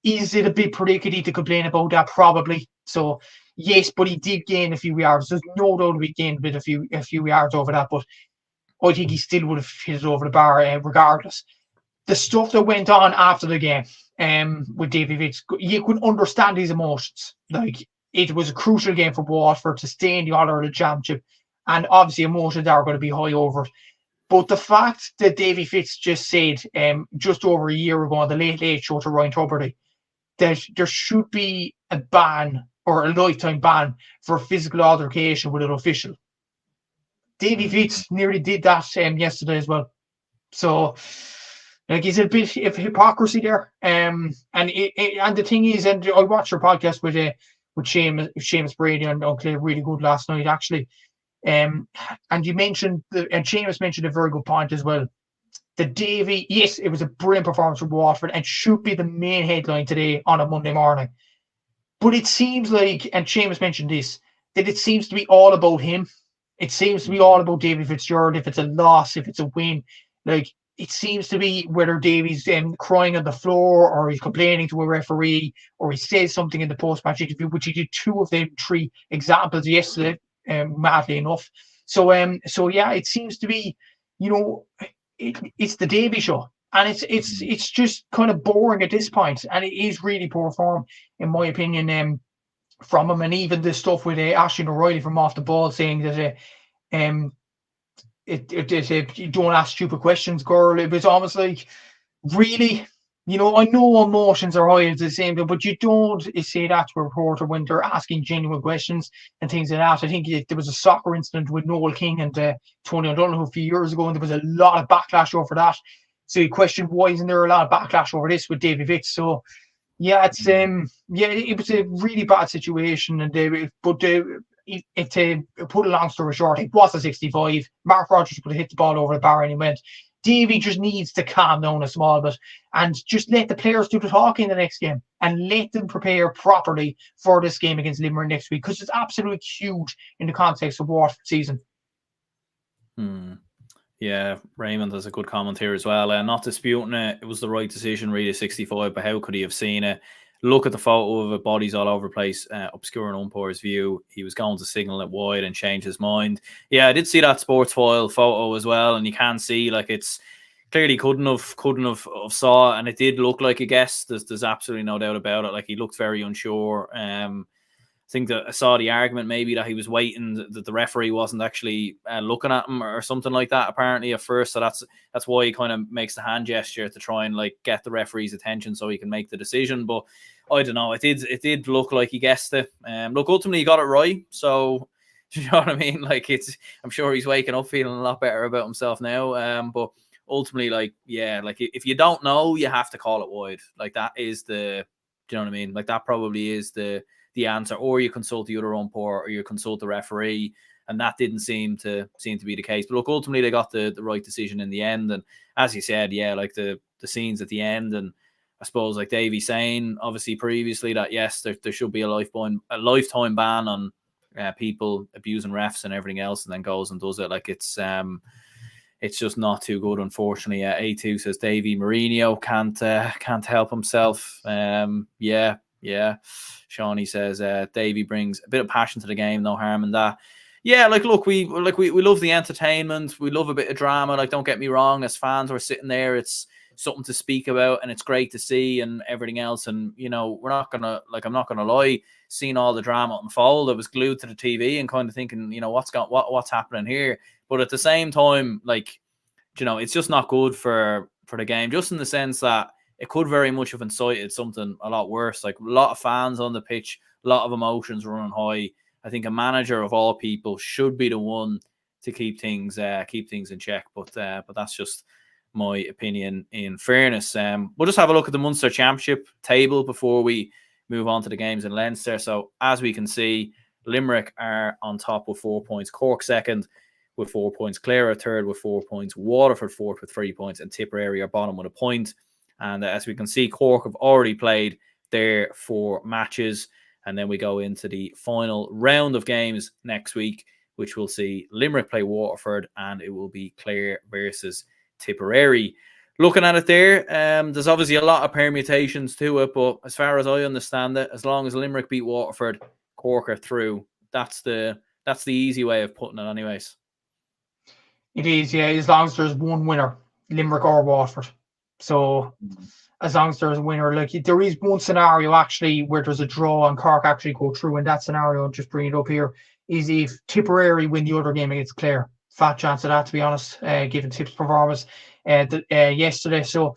is it a bit predictable to complain about that? Probably. So yes, but he did gain a few yards. There's no doubt he gained a few yards over that, but I think he still would have hit it over the bar regardless. The stuff that went on after the game with Davy Fitz, you could understand his emotions. Like, it was a crucial game for Waterford to stay in the All-Ireland Championship, and obviously emotions are going to be high over it. But the fact that Davy Fitz just said just over a year ago on the Late Late Show to Ryan Tubridy that there should be a ban or a lifetime ban for physical altercation with an official. Davy Fitz nearly did that yesterday as well. So, like, is it a bit of hypocrisy there? And the thing is, and I watched your podcast with Seamus Brady on Clare, really good last night actually. And you mentioned and Seamus mentioned a very good point as well. The Davy, yes, it was a brilliant performance from Waterford and should be the main headline today on a Monday morning. But it seems like, and Seamus mentioned this, that it seems to be all about him. It seems to be all about Davy Fitzgerald. If it's a loss, if it's a win, like, it seems to be whether Davy's crying on the floor or he's complaining to a referee or he says something in the post-match interview, which he did 2 of them 3 examples yesterday, madly enough. So yeah, it seems to be, it's the Davy show, and it's just kind of boring at this point, and it is really poor form, in my opinion, from him. And even the stuff with Ashton O'Reilly from Off the Ball saying that you don't ask stupid questions, girl. It was almost like, really, I know emotions are high at the same time, but you don't say that to a reporter when they're asking genuine questions and things like that. I think there was a soccer incident with Noel King and Tony O'Donoghue a few years ago, and there was a lot of backlash over that. So you question, why isn't there a lot of backlash over this with Davy Fitz? So yeah, it's it was a really bad situation, and to put a long story short, it was a 65. Mark Rogers would have hit the ball over the bar and he went. Davy just needs to calm down a small bit and just let the players do the talking in the next game and let them prepare properly for this game against Limerick next week, because it's absolutely huge in the context of Waterford season. Yeah, Raymond has a good comment here as well. Not disputing it was the right decision, really, 65, but how could he have seen it? Look at the photo of it, bodies all over the place, obscuring umpire's view. He was going to signal it wide and change his mind. Yeah, I did see that sports file photo as well, and you can see, like, it's clearly couldn't have saw, and it did look like a guess. There's absolutely no doubt about it. Like, he looked very unsure. I think that I saw the argument maybe that he was waiting, that the referee wasn't actually looking at him or something like that, apparently, at first. So that's why he kind of makes the hand gesture to try and, like, get the referee's attention so he can make the decision. But I don't know. It did look like he guessed it. Look, ultimately he got it right. So Do you know what I mean? Like I'm sure he's waking up feeling a lot better about himself now. But ultimately, like, yeah, like if you don't know, you have to call it wide. Like that is do you know what I mean? Like that probably is the answer. Or you consult the other umpire, or you consult the referee, and that didn't seem to be the case. But look, ultimately they got the right decision in the end. And as you said, yeah, like the scenes at the end, and I suppose like Davy saying obviously previously that yes, there should be a lifetime ban on people abusing refs and everything else, and then goes and does it. Like it's just not too good, unfortunately. A2 says Davy Mourinho can't help himself. Yeah. Shawnee says Davy brings a bit of passion to the game, no harm in that. Yeah, like look, we love the entertainment, we love a bit of drama. Like, don't get me wrong, as fans, we're sitting there, it's something to speak about, and it's great to see, and everything else. And I'm not gonna lie, seeing all the drama unfold, I was glued to the TV and kind of thinking, what's happening here. But at the same time, like, it's just not good for the game, just in the sense that it could very much have incited something a lot worse. Like, a lot of fans on the pitch, a lot of emotions running high. I think a manager of all people should be the one to keep things in check. But that's just my opinion, in fairness. We'll just have a look at the Munster Championship table before we move on to the games in Leinster. So as we can see, Limerick are on top with 4 points, Cork second with 4 points, Clare are third with 4 points, Waterford fourth with 3 points, and Tipperary are bottom with a point. And as we can see, Cork have already played their 4 matches. And then we go into the final round of games next week, which will see Limerick play Waterford, and it will be Clare versus Tipperary. Looking at it there, there's obviously a lot of permutations to it, but as far as I understand it, as long as Limerick beat Waterford, Cork are through. That's the easy way of putting it anyways. It is, yeah, as long as there's one winner, Limerick or Waterford. So as long as there's a winner, like, there is one scenario actually where there's a draw and Cork actually go through, and that scenario, I'll just bring it up here, is if Tipperary win the other game against Clare. Fat chance of that, to be honest, given Tipp's performance yesterday. So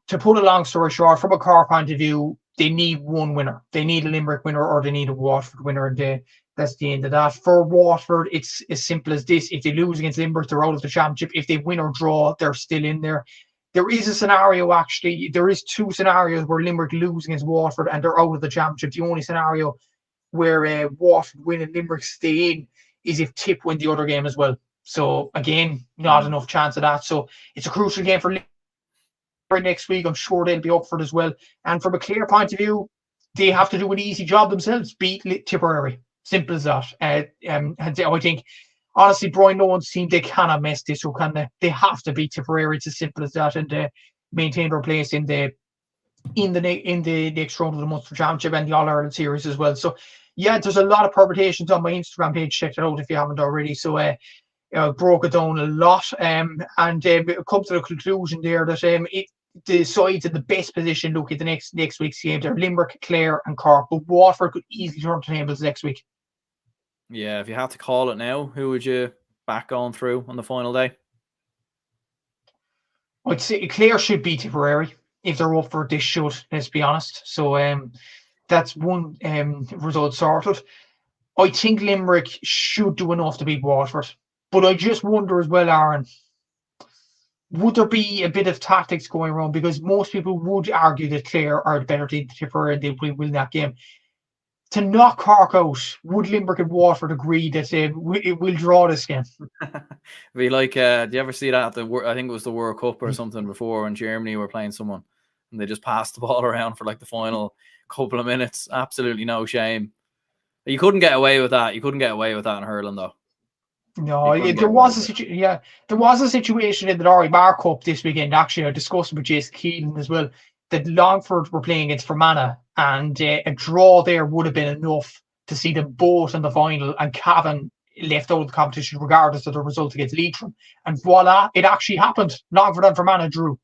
to put a long story short, from a Cork point of view, they need one winner. They need a Limerick winner, or they need a Waterford winner, and that's the end of that. For Waterford, it's as simple as this. If they lose against Limerick, they're out of the championship. If they win or draw, they're still in there. There is a scenario, actually. There is 2 scenarios where Limerick lose against Waterford and they're out of the championship. The only scenario where Waterford win and Limerick stay in is if Tipp win the other game as well. So, again, not enough chance of that. So, it's a crucial game for Limerick next week. I'm sure they'll be up for it as well. And from a Clare point of view, they have to do an easy job themselves. Beat Tipperary. Simple as that. And I think, honestly, Brian Nolan's team, they cannot mess this up, can they? They have to beat Tipperary. It's as simple as that, and maintain their place in the next round of the Munster Championship and the All Ireland Series as well. So, yeah, there's a lot of permutations on my Instagram page. Check it out if you haven't already. So, broke it down a lot, and come to the conclusion there that the sides in the best position look at the next week's games are Limerick, Clare, and Cork. But Waterford could easily turn the tables next week. Yeah, if you had to call it now, who would you back going through on the final day? I'd say Clare should beat Tipperary. If they're up for it, they should, let's be honest. So that's one result sorted. I think Limerick should do enough to beat Waterford. But I just wonder as well, Aaron, would there be a bit of tactics going wrong? Because most people would argue that Clare are the better team than Tipperary and they will win that game. To knock Cork out, would Limerick and Waterford agree that we'll draw this game? Be like, do you ever see that at I think it was the World Cup or something before, when Germany were playing someone and they just passed the ball around for like the final couple of minutes? Absolutely no shame. You couldn't get away with that. You couldn't get away with that in hurling, though. No, there was a situation in the Derry Bar Cup this weekend. Actually, I discussed it with Jason Keelan as well, that Longford were playing against Fermanagh, and a draw there would have been enough to see them both in the final, and Cavan left out of the competition regardless of the result against Leitrim. And voila, it actually happened. Longford and Fermanagh drew.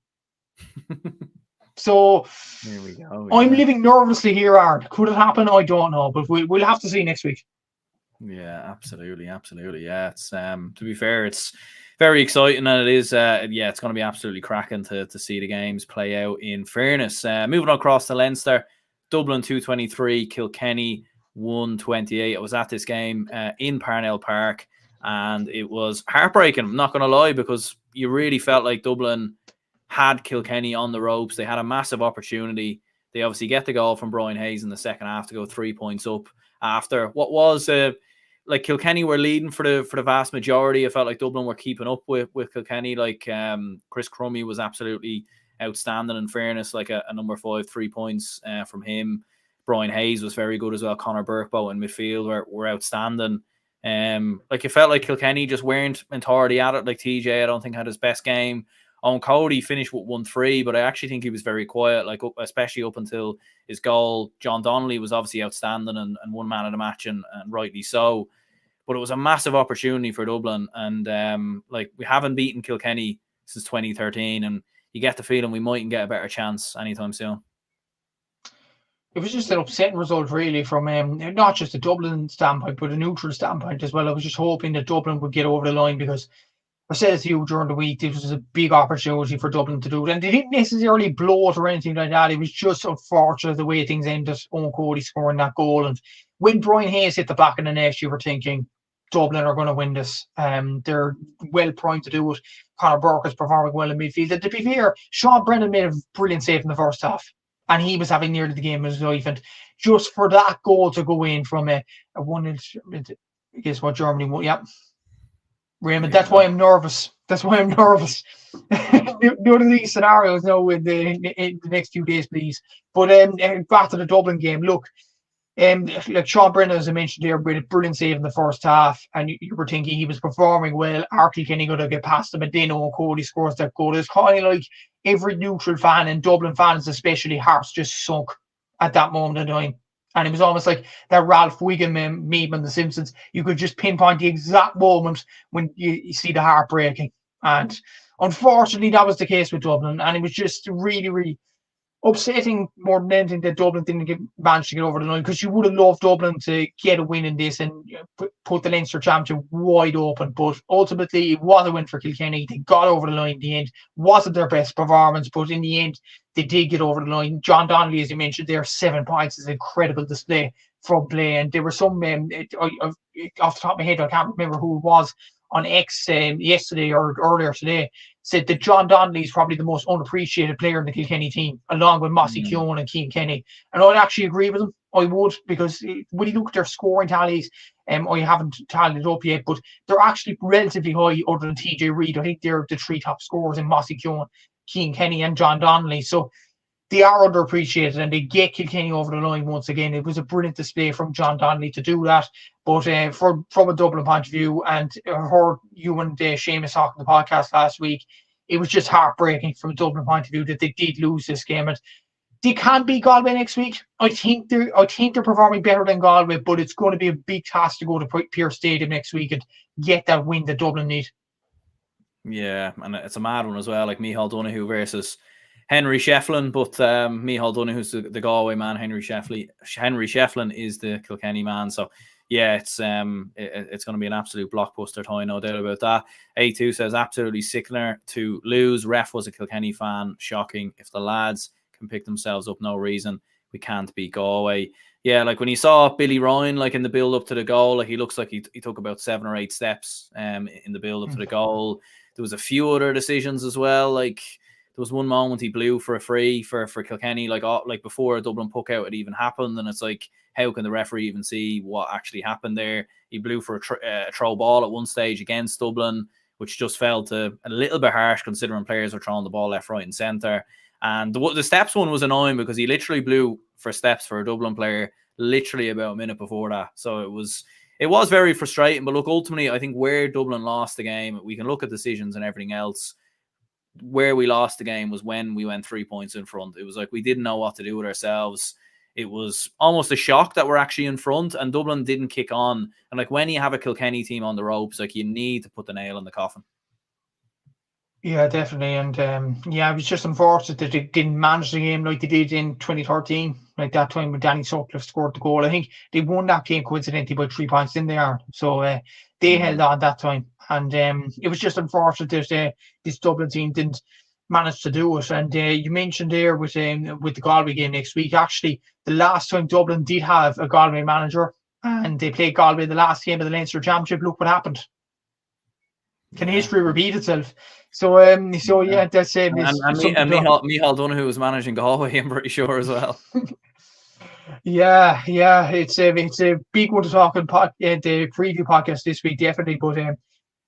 So here we go. I'm living nervously here, Aaron. Could it happen? I don't know, but we'll have to see next week. Yeah, absolutely. Yeah, it's to be fair, it's very exciting, and it is. It's going to be absolutely cracking to see the games play out. In fairness, moving across to Leinster, Dublin 223, Kilkenny 128. I was at this game in Parnell Park, and it was heartbreaking. I'm not going to lie, because you really felt like Dublin had Kilkenny on the ropes. They had a massive opportunity. They obviously get the goal from Brian Hayes in the second half to go 3 points up after what was like Kilkenny were leading for the vast majority. I felt like Dublin were keeping up with Kilkenny. Like Chris Crummey was absolutely outstanding, in fairness, like a number 5 3 points from him. Brian Hayes was very good as well. Conor Burkeboat in midfield were outstanding. Like it felt like Kilkenny just weren't entirely at it. Like TJ, I don't think had his best game. Owen Cody finished with 1-3, but I actually think he was very quiet, like especially up until his goal. John Donnelly was obviously outstanding and one man of the match, and rightly so. But it was a massive opportunity for Dublin, and like we haven't beaten Kilkenny since 2013, and you get the feeling we mightn't get a better chance anytime soon. It was just an upsetting result, really, from not just a Dublin standpoint, but a neutral standpoint as well. I was just hoping that Dublin would get over the line, because I said to you during the week, this was a big opportunity for Dublin to do it. And they didn't necessarily blow it or anything like that. It was just unfortunate the way things ended, Owen Cody scoring that goal. And when Brian Hayes hit the back of the net, you were thinking, Dublin are going to win this. They're well primed to do it. Conor Burke is performing well in midfield. And to be fair, Sean Brennan made a brilliant save in the first half, and he was having nearly the game of his life. And just for that goal to go in from a 1-0, guess what, Germany won? Yeah. Raymond, that's why I'm nervous. That's why I'm nervous. None of these scenarios now in the next few days, please. But back to the Dublin game. Look, like Sean Brennan, as I mentioned there, with a brilliant save in the first half, and you were thinking he was performing well. Kilkenny going to get past him, and then Owen Cody scores that goal. It's kind of like every neutral fan, and Dublin fans especially, hearts just sunk at that moment in time. And it was almost like that Ralph Wiggum meme on The Simpsons. You could just pinpoint the exact moment when you see the heart breaking. And unfortunately, that was the case with Dublin. And it was just really, really upsetting more than anything that Dublin didn't manage to get over the line, because you would have loved Dublin to get a win in this and put the Leinster Championship wide open. But ultimately, it was a win for Kilkenny. They got over the line in the end. Wasn't their best performance, but in the end, they did get over the line. John Donnelly, as you mentioned, there 7 points is an incredible display from play. And there were some, off the top of my head, I can't remember who it was, on X yesterday or earlier today, said that John Donnelly is probably the most unappreciated player in the Kilkenny team, along with Mossy Keown and Cian Kenny. And I'd actually agree with him. I would, because when you look at their scoring tallies, I haven't tallied it up yet, but they're actually relatively high other than TJ Reid. I think they're the 3 top scorers in Mossy Keown, Cian Kenny and John Donnelly. So they are underappreciated, and they get Kilkenny over the line once again. It was a brilliant display from John Donnelly to do that. But from a Dublin point of view, and I heard you and Seamus talking the podcast last week, it was just heartbreaking from a Dublin point of view that they did lose this game. And they can beat Galway next week. I think they're performing better than Galway, but it's going to be a big task to go to Pearse Stadium next week and get that win that Dublin need. Yeah, and it's a mad one as well, like Micheál Donoghue versus Henry Shefflin, but Micheál Donoghue's the Galway man. Henry Shefflin is the Kilkenny man. So yeah, it's going to be an absolute blockbuster tie, no doubt about that. A2 says absolutely sickener to lose. Ref was a Kilkenny fan. Shocking. If the lads can pick themselves up, no reason we can't beat Galway. Yeah, like when you saw Billy Ryan, like in the build up to the goal, like he looks like he took about 7 or 8 steps in the build up to the goal. There was a few other decisions as well, like. There was one moment he blew for a free for Kilkenny, like before a Dublin puck out had even happened, and it's like, how can the referee even see what actually happened there? He blew for a throw ball at one stage against Dublin, which just felt a little bit harsh considering players were throwing the ball left, right, and centre. And the steps one was annoying because he literally blew for steps for a Dublin player literally about a minute before that. So it was very frustrating. But look, ultimately, I think where Dublin lost the game, we can look at decisions and everything else. Where we lost the game was when we went 3 points in front. It was like we didn't know what to do with ourselves. It was almost a shock that we're actually in front, and Dublin didn't kick on. And like when you have a Kilkenny team on the ropes, like you need to put the nail in the coffin. Yeah, definitely. And it was just unfortunate that they didn't manage the game like they did in 2013, like that time when Danny Sutcliffe scored the goal. I think they won that game coincidentally by 3 points in there. So they held on that time. And it was just unfortunate that this Dublin team didn't manage to do it. And you mentioned there with the Galway game next week, actually, the last time Dublin did have a Galway manager and they played Galway the last game of the Leinster Championship, look what happened. Can history repeat itself? So yeah, that's and Micheál Donoghue was managing Galway, I'm pretty sure as well. Yeah, it's a big one to talk in the preview podcast this week, definitely.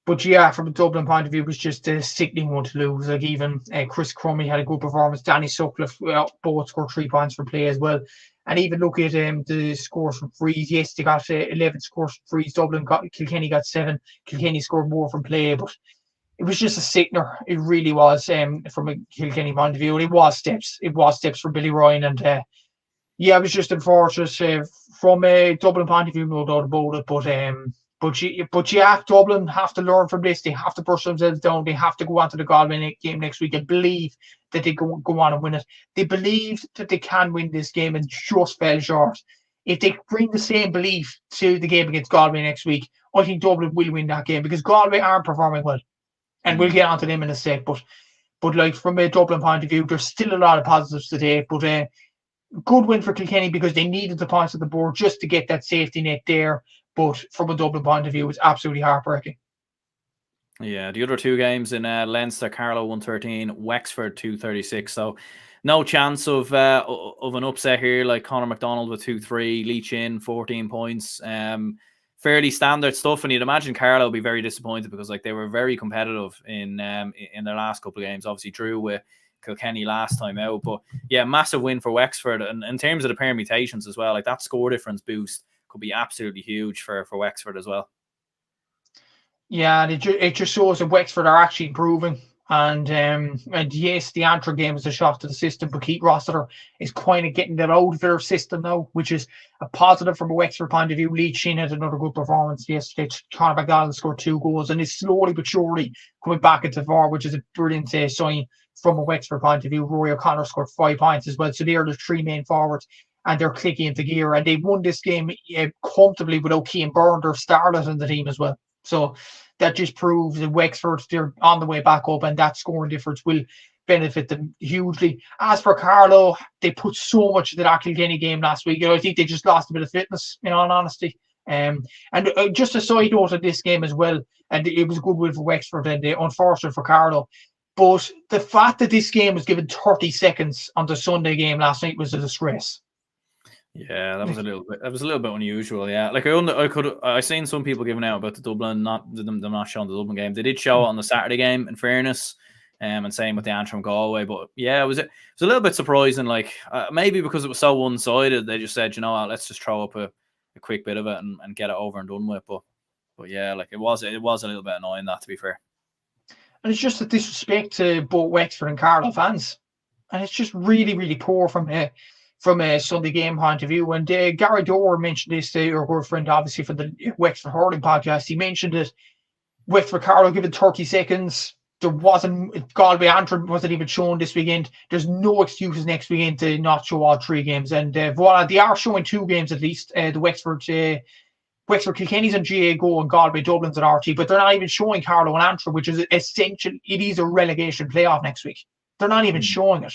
But yeah, from a Dublin point of view, it was just a sickening one to lose. Like even Chris Crummy had a good performance. Danny Sutcliffe both scored 3 points for play as well. And even look at the scores from frees. Yes, they got 11 scores from frees. Kilkenny got 7. Kilkenny scored more from play, but it was just a sickener. It really was. From a Kilkenny point of view, it was steps. It was steps for Billy Ryan, and yeah, it was just unfortunate from a Dublin point of view, no doubt about it. But yeah, Dublin have to learn from this. They have to brush themselves down. They have to go on to the Galway game next week and believe that they go on and win it. They believed that they can win this game and just fell short. If they bring the same belief to the game against Galway next week, I think Dublin will win that game because Galway aren't performing well. And we'll get onto them in a sec. But like from a Dublin point of view, there's still a lot of positives today. But good win for Kilkenny because they needed the points at the board just to get that safety net there. But from a Dublin point of view, it was absolutely heartbreaking. Yeah, the other 2 games in Leinster, Carlow 113, Wexford 236. So no chance of an upset here. Like Conor McDonald with 2-3, Leach in 14 points. Fairly standard stuff, and you'd imagine Carlow will be very disappointed because like they were very competitive in their last couple of games. Obviously drew with Kilkenny last time out, but yeah, massive win for Wexford. And in terms of the permutations as well, like that score difference boost could be absolutely huge for Wexford as well. Yeah, and it just shows that Wexford are actually improving. And yes, the Antrim game is a shock to the system, but Keith Rossiter is kind of getting that out of their system now, which is a positive from a Wexford point of view. Leach in had another good performance yesterday. Conor McDonald scored 2 goals and is slowly but surely coming back into VAR, which is a brilliant sign from a Wexford point of view. Rory O'Connor scored 5 points as well. So they're the 3 main forwards and they're clicking into gear. And they won this game comfortably without Cian Byrne, their starlet in the team as well. So that just proves that Wexford, they're on the way back up, and that scoring difference will benefit them hugely. As for Carlow, they put so much into that Kilkenny game last week. I think they just lost a bit of fitness, in all honesty. And just a side note of this game as well, and it was a good win for Wexford and unfortunate for Carlow. But the fact that this game was given 30 seconds on the Sunday game last night was a disgrace. Yeah, that was a little bit unusual. Yeah, like I seen some people giving out about the Dublin, them not showing the Dublin game. They did show it on the Saturday game, in fairness, and same with the Antrim Galway. But yeah, it was a little bit surprising. Like maybe because it was so one sided, they just said, you know what, let's just throw up a quick bit of it and get it over and done with. But yeah, like it was a little bit annoying, that, to be fair. And it's just a disrespect to both Wexford and Carlow fans, and it's just really, really poor from a Sunday game point of view. And Gary Dorr mentioned this, our good friend, obviously, for the Wexford Hurling podcast. He mentioned that Wexford Carlow given 30 seconds. There wasn't, Galway Antrim wasn't even shown this weekend. There's no excuses next weekend to not show all 3 games. And voila, they are showing 2 games at least. The Wexford Kilkenny's on GA Go and Galway Dublin's on RT, but they're not even showing Carlow and Antrim, which is essential. It is a relegation playoff next week. They're not even showing it.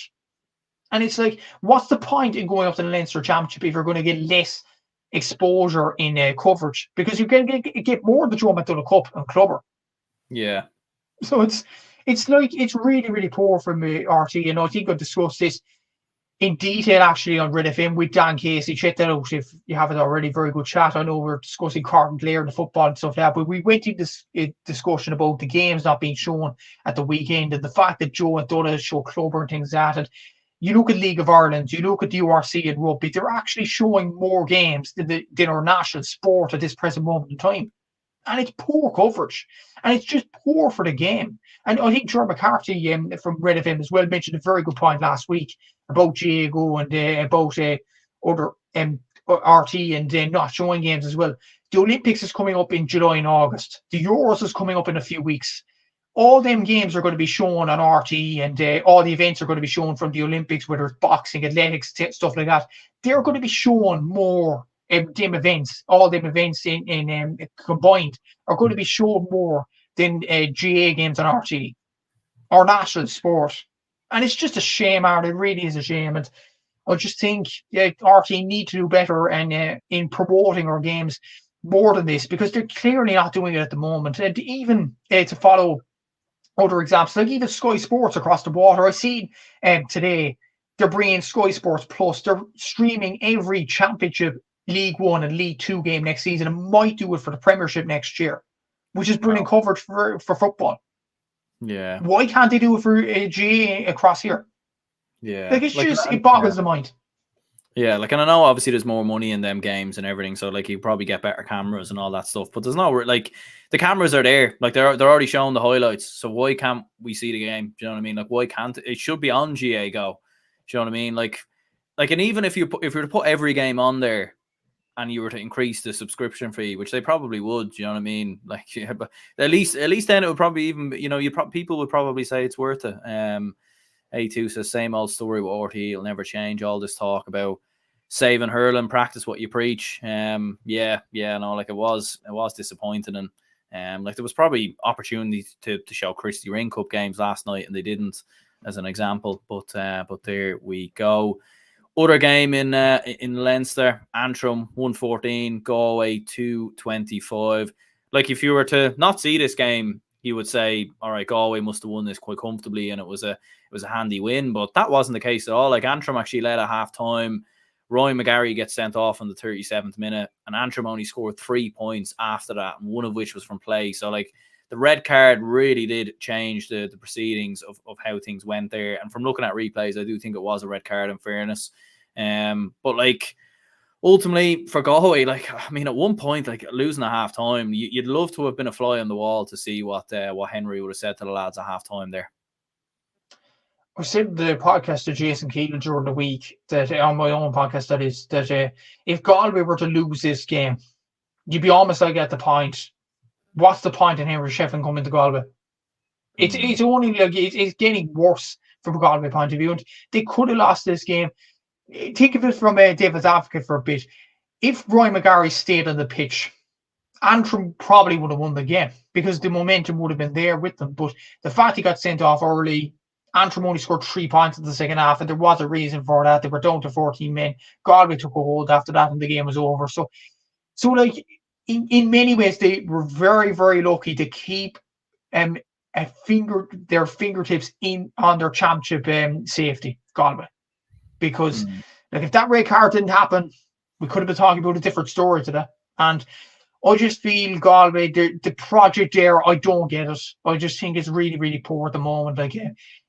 And it's like, what's the point in going up to the Leinster Championship if you're going to get less exposure in coverage? Because you can get more of the Joe McDonagh Cup and Clubber. Yeah. So it's like, it's really, really poor from RT. And I think I've discussed this in detail actually on Red FM with Dan Casey. Check that out if you haven't already. Very good chat. I know we're discussing Cork and Clare and the football and stuff like that, but we went into this discussion about the games not being shown at the weekend and the fact that Joe McDonagh show Clubber and things like that. And you look at League of Ireland, you look at the URC and rugby, they're actually showing more games than our national sport at this present moment in time. And it's poor coverage. And it's just poor for the game. And I think John McCarthy from Red FM as well mentioned a very good point last week about Jago and about other RT and not showing games as well. The Olympics is coming up in July and August. The Euros is coming up in a few weeks. All them games are going to be shown on RT, and all the events are going to be shown from the Olympics, whether it's boxing, athletics, stuff like that. They're going to be shown more. Them events, all them events in combined, are going to be shown more than GA games on RT or national sport. And it's just a shame, Aaron. It really is a shame. And I just think our team need to do better and in promoting our games more than this, because they're clearly not doing it at the moment. And even to follow other examples, like even Sky Sports across the water, I see today they're bringing Sky Sports Plus. They're streaming every Championship, League One and League Two game next season, and might do it for the Premiership next year, which is brilliant coverage for football. Yeah. Why can't they do it for GA across here? Yeah. Like, it's just, it boggles the mind. Yeah, like, and I know obviously there's more money in them games and everything, so like you probably get better cameras and all that stuff. But there's no, like, the cameras are there, like they're already showing the highlights. So why can't we see the game? Do you know what I mean? Like, why can't it should be on GA Go? Do you know what I mean? Like, and even if you were to put every game on there, and you were to increase the subscription fee, which they probably would, you know what I mean? Like, yeah, but at least then it would probably even, you know, people would probably say it's worth it. A2 says same old story with RTE, it'll never change. All this talk about saving hurling, practice what you preach. No, like it was disappointing, and like there was probably opportunities to show Christy Ring Cup games last night, and they didn't, as an example. But there we go. Other game in Leinster, Antrim 114, Galway 225. Like, if you were to not see this game, you would say, all right, Galway must have won this quite comfortably, and it was a handy win. But that wasn't the case at all. Like, Antrim actually led at half time. Ryan McGarry gets sent off in the 37th minute, and Antrim only scored 3 points after that, and one of which was from play. So, like, the red card really did change the proceedings of how things went there. And from looking at replays, I do think it was a red card, in fairness. But like, ultimately for Galway, like, I mean, at one point, like, losing at half time, you'd love to have been a fly on the wall to see what Henry would have said to the lads at half time there. I said the podcast to Jason Keelan during the week, that on my own podcast, that is, that if Galway were to lose this game, you'd be almost like at the point, what's the point in Henry Shefflin coming to Galway? It's only like it's getting worse from a Galway point of view, and they could have lost this game. Think of it from a David's advocate for a bit. If Roy McGarry stayed on the pitch, Antrim probably would have won the game because the momentum would have been there with them. But the fact he got sent off early, Antrim only scored 3 points in the second half, and there was a reason for that. They were down to 14 men. Galway took a hold after that, and the game was over. So like, in many ways, they were very, very lucky to keep their fingertips on their championship safety, Galway. Because like, if that red card didn't happen, we could have been talking about a different story today. And I just feel Galway, the project there, I don't get it. I just think it's really, really poor at the moment. Like,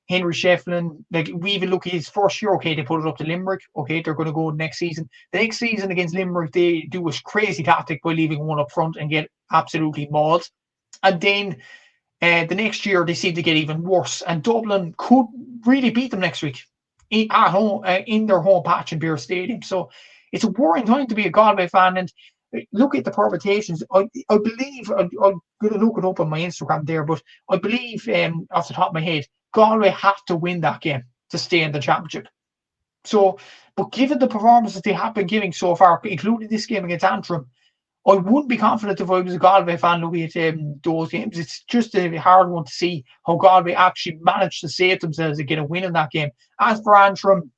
Henry Shefflin, like, we even look at his first year, okay, they put it up to Limerick, okay, they're going to go next season. The next season against Limerick, they do a crazy tactic by leaving one up front and get absolutely mauled. And then the next year, they seem to get even worse. And Dublin could really beat them next week at home, in their home patch in Beer Stadium. So it's a worrying time to be a Galway fan. And look at the permutations. I believe, I'm going to look it up on my Instagram there, but I believe, off the top of my head, Galway have to win that game to stay in the championship. So, but given the performances they have been giving so far, including this game against Antrim, I wouldn't be confident if I was a Galway fan looking at those games. It's just a hard one to see how Galway actually managed to save themselves and get a win in that game. As for Antrim,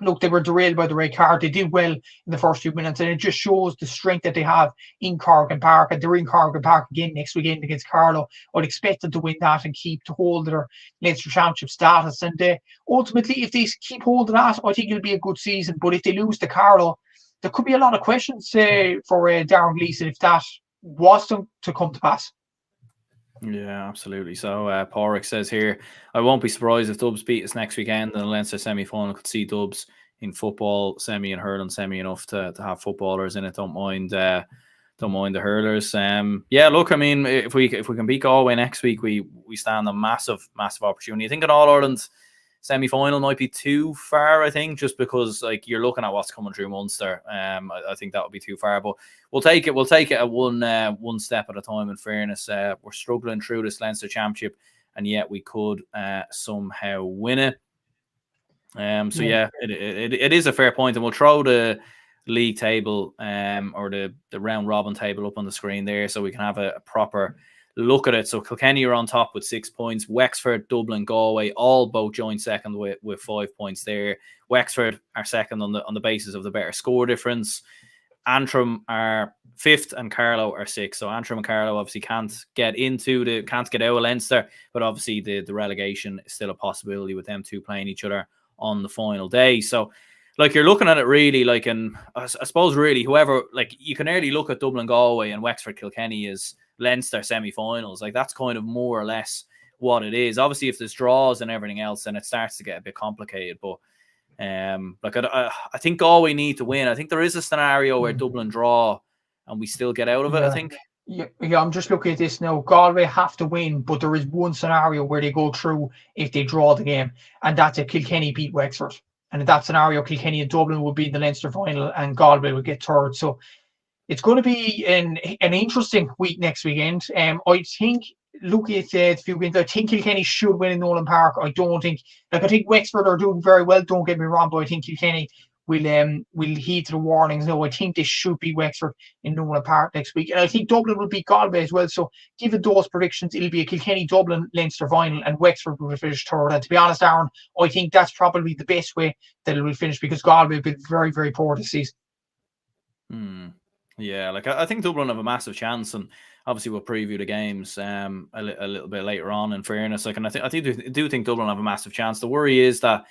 look, they were derailed by the red card. They did well in the first 2 minutes, and it just shows the strength that they have in Cork and Park. And they're in Cork and Park again next weekend against Carlow. I'd expect them to win that and keep to hold their Leinster Championship status. And ultimately, if they keep holding that, I think it'll be a good season. But if they lose to Carlow, there could be a lot of questions for Darren Gleeson if that was to come to pass. Yeah, absolutely. So Porrick says here, I won't be surprised if Dubs beat us next weekend in the Leinster semi-final. Could see Dubs in football, semi and hurling, semi enough to have footballers in it. Don't mind the hurlers. Yeah, look, I mean, if we can beat Galway next week, we stand a massive opportunity. I think an All-Ireland semi-final might be too far, I think, just because, like, you're looking at what's coming through Munster. I think that would be too far, but we'll take it at one step at a time, in fairness. We're struggling through this Leinster Championship, and yet we could somehow win it. So yeah, it is a fair point, and we'll throw the league table or the round robin table up on the screen there, so we can have a proper look at it, so Kilkenny are on top with 6 points. Wexford, Dublin, Galway, both joint second with 5 points there. Wexford are second on the basis of the better score difference. Antrim are 5th and Carlow are 6th. So Antrim and Carlow obviously can't get out of Leinster, but obviously the relegation is still a possibility with them two playing each other on the final day. So like you're looking at it really like, and I suppose really whoever, like you can really look at Dublin, Galway and Wexford, Kilkenny as Leinster semi-finals. Like that's kind of more or less what it is. Obviously if there's draws and everything else, then it starts to get a bit complicated, but like I think Galway need to win. I think there is a scenario where Dublin draw and we still get out of it, I think. Yeah, I'm just looking at this now. Galway have to win, but there is one scenario where they go through if they draw the game, and that's if Kilkenny beat Wexford. And in that scenario, Kilkenny and Dublin will be in the Leinster final and Galway will get third. So it's going to be an interesting week next weekend. I think, looking at the few games, I think Kilkenny should win in Nolan Park. I think Wexford are doing very well, don't get me wrong, but I think Kilkenny will heed to the warnings. No, I think they should beat Wexford in Nolan Park next week. And I think Dublin will beat Galway as well. So given those predictions, it'll be a Kilkenny-Dublin Leinster final and Wexford will finish third. And to be honest, Aaron, I think that's probably the best way that it will finish because Galway have been very, very poor this season. Yeah, like I think Dublin have a massive chance, and obviously we'll preview the games a little bit later on. In fairness, like, and I do think Dublin have a massive chance. The worry is that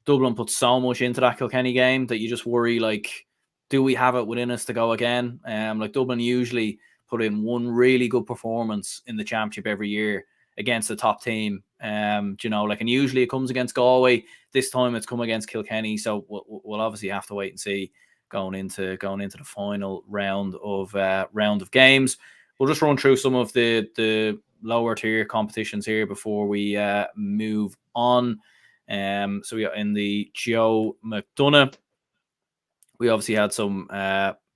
Dublin put so much into that Kilkenny game that you just worry, like, do we have it within us to go again? Like Dublin usually put in one really good performance in the championship every year against the top team. You know, like, and usually it comes against Galway. This time it's come against Kilkenny, so we'll obviously have to wait and see going into the final round of games. We'll just run through some of the lower tier competitions here before we move on. So we got in the Joe McDonough. We obviously had some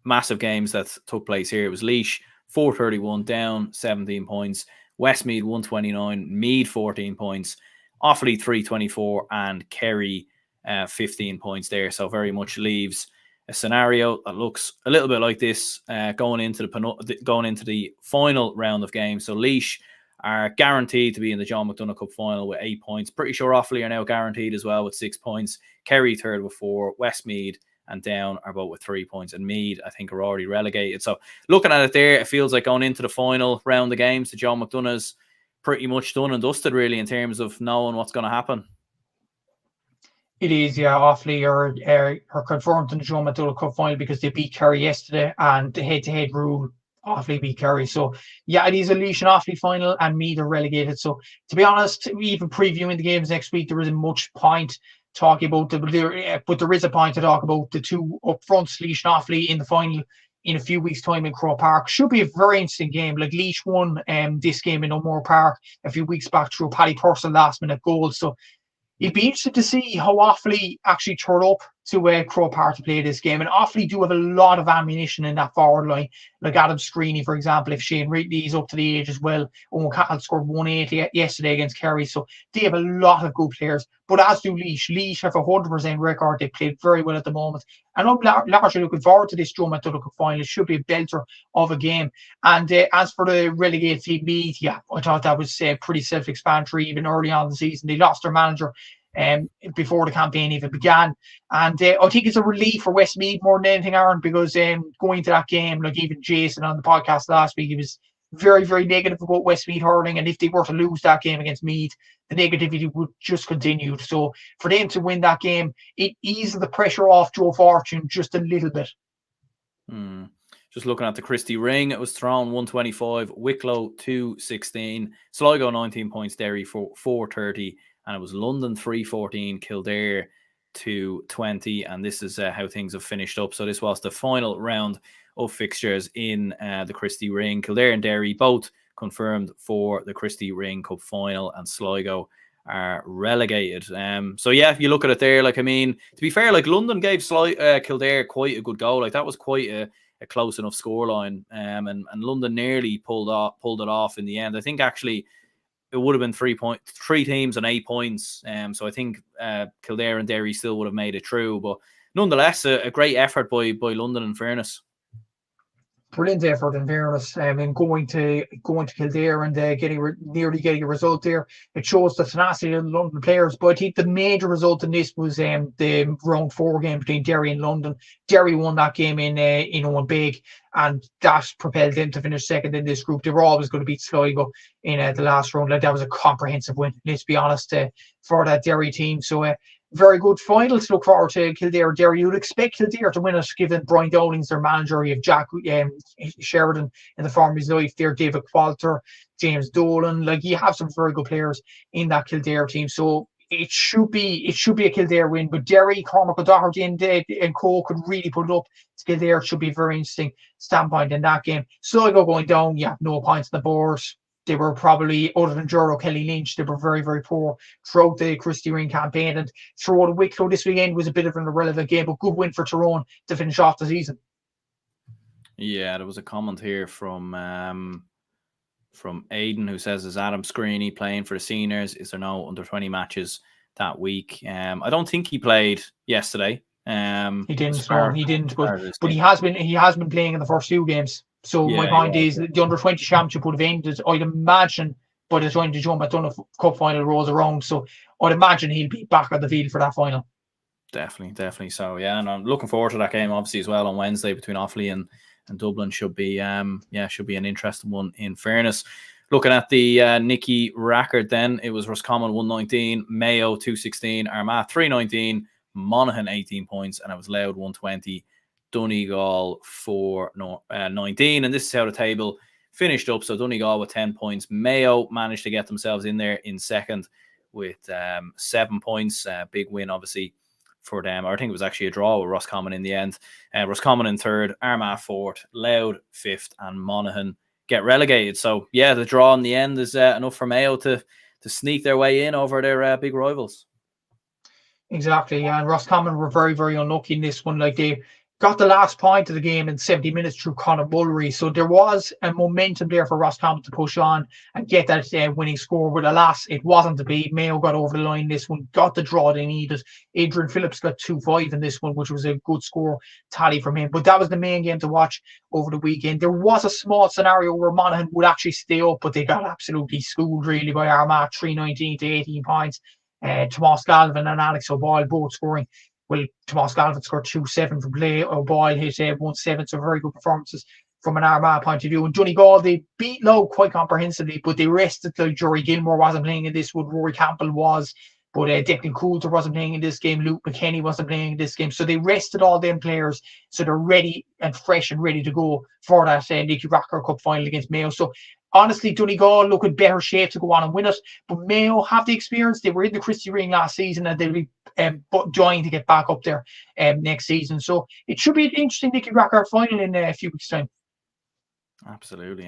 massive games that took place here. It was Laois 431 down 17 points, Westmeath 129, Meath 14 points, Offaly 324, and Kerry 15 points there. So very much leaves a scenario that looks a little bit like this going into the final round of games. So Laois are guaranteed to be in the John McDonough Cup final with 8 points. Pretty sure Offaly are now guaranteed as well with 6 points. Kerry third with 4. Westmeath and Down are both with 3 points. And Meath, I think, are already relegated. So looking at it there, it feels like going into the final round of games, the John McDonough's pretty much done and dusted, really, in terms of knowing what's going to happen. It is, yeah. Offaly are confirmed in the John McDonough Cup final because they beat Kerry yesterday, and the head-to-head rule, Offaly beat Kerry. So yeah, it is a Laois and Offaly final, and Meath are relegated. So to be honest, even previewing the games next week, there isn't much point talking about but there is a point to talk about the two up fronts, Laois and Offaly, in the final in a few weeks' time in Croke Park. Should be a very interesting game. Like Laois won this game in O'Moore Park a few weeks back through Paddy Purcell last minute goal. So it'd be interesting to see how Offaly actually turn up to Croke Park to play this game. And Offaly do have a lot of ammunition in that forward line. Like Adam Screeney, for example, if Shane Ridley is up to the age as well. Owen Cahill scored 180 yesterday against Kerry. So they have a lot of good players. But as do Laois. Laois have a 100% record. They played very well at the moment. And I'm largely looking forward to this Joe McDonough Cup final. It should be a belter of a game. And as for the relegated team, Meath, yeah, I thought that was pretty self-explanatory even early on in the season. They lost their manager before the campaign even began. And I think it's a relief for Westmeath more than anything, Aaron, because going to that game, like even Jason on the podcast last week, he was very, very negative about Westmeath hurling. And if they were to lose that game against Meath, the negativity would just continue. So for them to win that game, it eased the pressure off Joe Fortune just a little bit. Just looking at the Christie Ring, it was Tyrone 125, Wicklow 216, Sligo 19 points, Derry 430, and it was London 314, Kildare 220, and this is how things have finished up. So this was the final round of fixtures in the Christie Ring. Kildare and Derry both confirmed for the Christie Ring Cup final, and Sligo are relegated. So yeah, if you look at it there, like, I mean, to be fair, like London gave Kildare quite a good goal. Like that was quite a close enough scoreline, and London nearly pulled it off in the end. I think actually it would have been 3 teams and 8 points. So I think Kildare and Derry still would have made it through, but nonetheless, a great effort by London, in fairness. brilliant effort in fairness, and going to Kildare and nearly getting a result there. It shows the tenacity of the London players. But I think the major result in this was the round 4 game between Derry and London. Derry won that game in Owen Big, and that propelled them to finish second in this group. They were always going to beat Sligo in the last round. Like, that was a comprehensive win, let's be honest, for that Derry team. So very good final to look forward to. Kildare Derry. You'd expect Kildare to win it, given Brian Dowling's their manager. You have Jack Sheridan in the form of his life there, David Qualter, James Dolan. Like, you have some very good players in that Kildare team. So it should be a Kildare win. But Derry, Cormac O'Doherty and Co could really put it up to Kildare. It should be a very interesting standpoint in that game. Sligo going down, you have no points on the board. They were probably, other than Juro Kelly Lynch, they were very, very poor throughout the Christy Ring campaign. And throughout Wicklow this weekend was a bit of an irrelevant game, but good win for Tyrone to finish off the season. Yeah, there was a comment here from Aidan, who says, is Adam Screeney playing for the seniors? Is there no under 20 matches that week? I don't think he played yesterday. He didn't. But he has been playing in the first 2 games. So my point is that the under-20 championship would have ended, I'd imagine, by the time the Joe McDonagh Cup final rolls around. So I'd imagine he'll be back on the field for that final. Definitely so, yeah. And I'm looking forward to that game, obviously, as well, on Wednesday between Offaly and Dublin. Should be an interesting one, in fairness. Looking at the Nicky record then, it was Roscommon 119, Mayo 216, Armagh 319, Monaghan 18 points, and it was Louth 120. Donegal 419, and this is how the table finished up. So Donegal with 10 points. Mayo managed to get themselves in there in second with 7 points. Big win, obviously, for them. I think it was actually a draw with Roscommon in the end. Roscommon in third, Armagh fourth, Louth fifth, and Monaghan get relegated. So yeah, the draw in the end is enough for Mayo to sneak their way in over their big rivals. Exactly, yeah. And Roscommon were very, very unlucky in this one. Like, they got the last point of the game in 70 minutes through Conor Mullery. So there was a momentum there for Roscommon to push on and get that winning score. But alas, it wasn't to be. Mayo got over the line this one, got the draw they needed. Adrian Phillips got 2-5 in this one, which was a good score tally from him. But that was the main game to watch over the weekend. There was a small scenario where Monaghan would actually stay up, but they got absolutely schooled, really, by Armagh, 319 to 18 points. Tomas Galvin and Alex O'Boyle both scoring. Well, Tomas Galvin scored 2-7 from play. O'Boyle hit 1-7, so very good performances from an Armagh point of view. And Donegal, they beat Louth quite comprehensively, but they rested. Like, Jory Gilmore wasn't playing in this one, Rory Campbell was, but Declan Coulter wasn't playing in this game, Luke McKennie wasn't playing in this game. So they rested all them players, so they're ready and fresh and ready to go for that Nicky Racker Cup final against Mayo. So honestly, Donegal look in better shape to go on and win it, but Mayo have the experience. They were in the Christy Ring last season, and they'll be dying to get back up there next season. So it should be an interesting Nicky Racker final in a few weeks' time. Absolutely,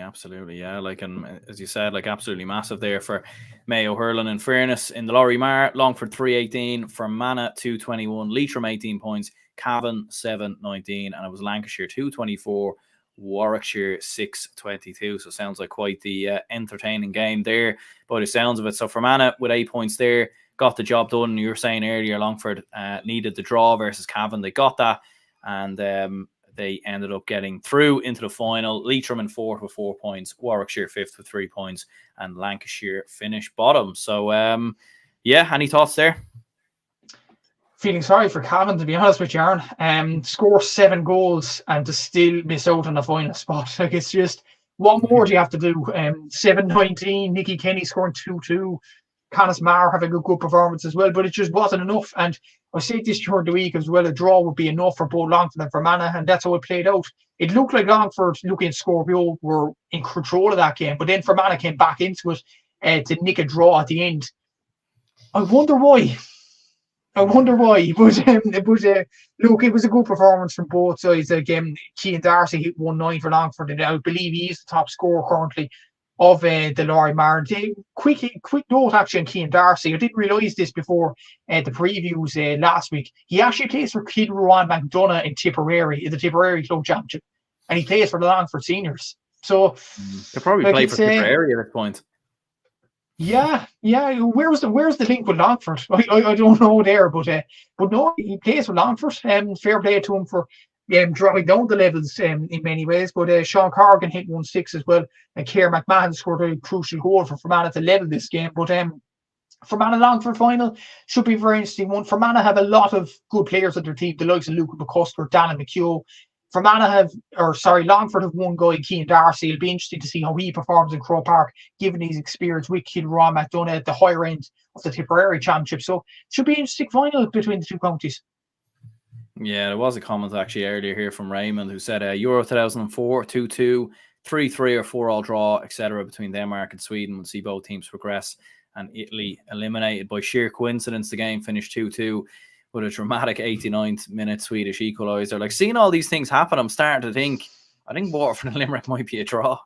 yeah. Like, and as you said, like, absolutely massive there for Mayo hurling. In fairness, in the Laurie Mar, Longford 318, Fermanagh 221, Leitrim 18 points, Cavan 719, and it was Lancashire 224, Warwickshire 622. So sounds like quite the entertaining game there by the sounds of it. So Fermanagh with 8 points there got the job done. You were saying earlier, Longford needed the draw versus Cavan. They got that, and they ended up getting through into the final. Leitrim in fourth with 4 points, Warwickshire fifth with 3 points, and Lancashire finished bottom. So any thoughts there? Feeling sorry for Cavan, to be honest with you, Aaron. Score 7 goals and to still miss out on the final spot. Like, it's just, what more do you have to do? 7-19, Nicky Kenny scoring 2-2, Canis Marr having a good performance as well, but it just wasn't enough. And I said this during the week as well, a draw would be enough for both Longford and Fermanagh, and that's how it played out. It looked like Longford, looking at Scorpio, were in control of that game, but then Fermanagh came back into it to nick a draw at the end. I wonder why. But look, it was a good performance from both sides. Again, Cian Darcy hit 1-9 for Longford, and I believe he is the top scorer currently of the Laurie Mar. Quick note actually on Cian Darcy. I didn't realise this before the previews last week. He actually plays for Kilruan McDonagh in Tipperary, in the Tipperary Club Championship, and he plays for the Longford Seniors. So they probably play for Tipperary at this point. Yeah. Where's the link with Longford? I don't know there, but no, he plays with Longford. Fair play to him for dropping down the levels in many ways. But Sean Corrigan hit 1-6 as well, and Kerr McMahon scored a crucial goal for Fermanagh to level this game. But Fermanagh Longford final should be a very interesting one. Fermanagh have a lot of good players at their team, the likes of Luke McCusker, Dana McHugh. Longford have one guy, Cian Darcy. It'll be interesting to see how he performs in Croke Park, given his experience with Kilruan McDonough at the higher end of the Tipperary Championship. So it should be an interesting final between the two counties. Yeah, there was a comment actually earlier here from Raymond who said Euro 2004, 2-2, 3-3 or 4-all draw, etc. between Denmark and Sweden would see both teams progress, and Italy eliminated. By sheer coincidence, the game finished 2-2 with a dramatic 89th minute Swedish equaliser. Like, seeing all these things happen, I'm starting to think, I think Waterford and Limerick might be a draw.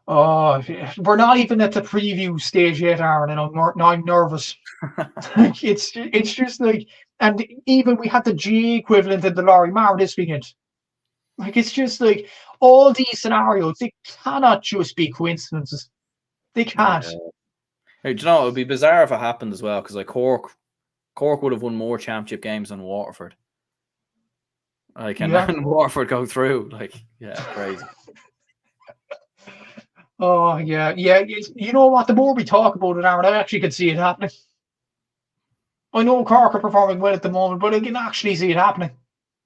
Oh, we're not even at the preview stage yet, Aaron, and I'm nervous. it's just like, and even we had the G equivalent in the Laurie Mar this weekend. Like, it's just like all these scenarios, they cannot just be coincidences. They can't. Yeah. Hey, do you know, it would be bizarre if it happened as well, because like Cork would have won more championship games than Waterford. Like, and then Waterford go through. Like, yeah, crazy. Oh, yeah. You know what? The more we talk about it, Aaron, I actually can see it happening. I know Cork are performing well at the moment, but I can actually see it happening.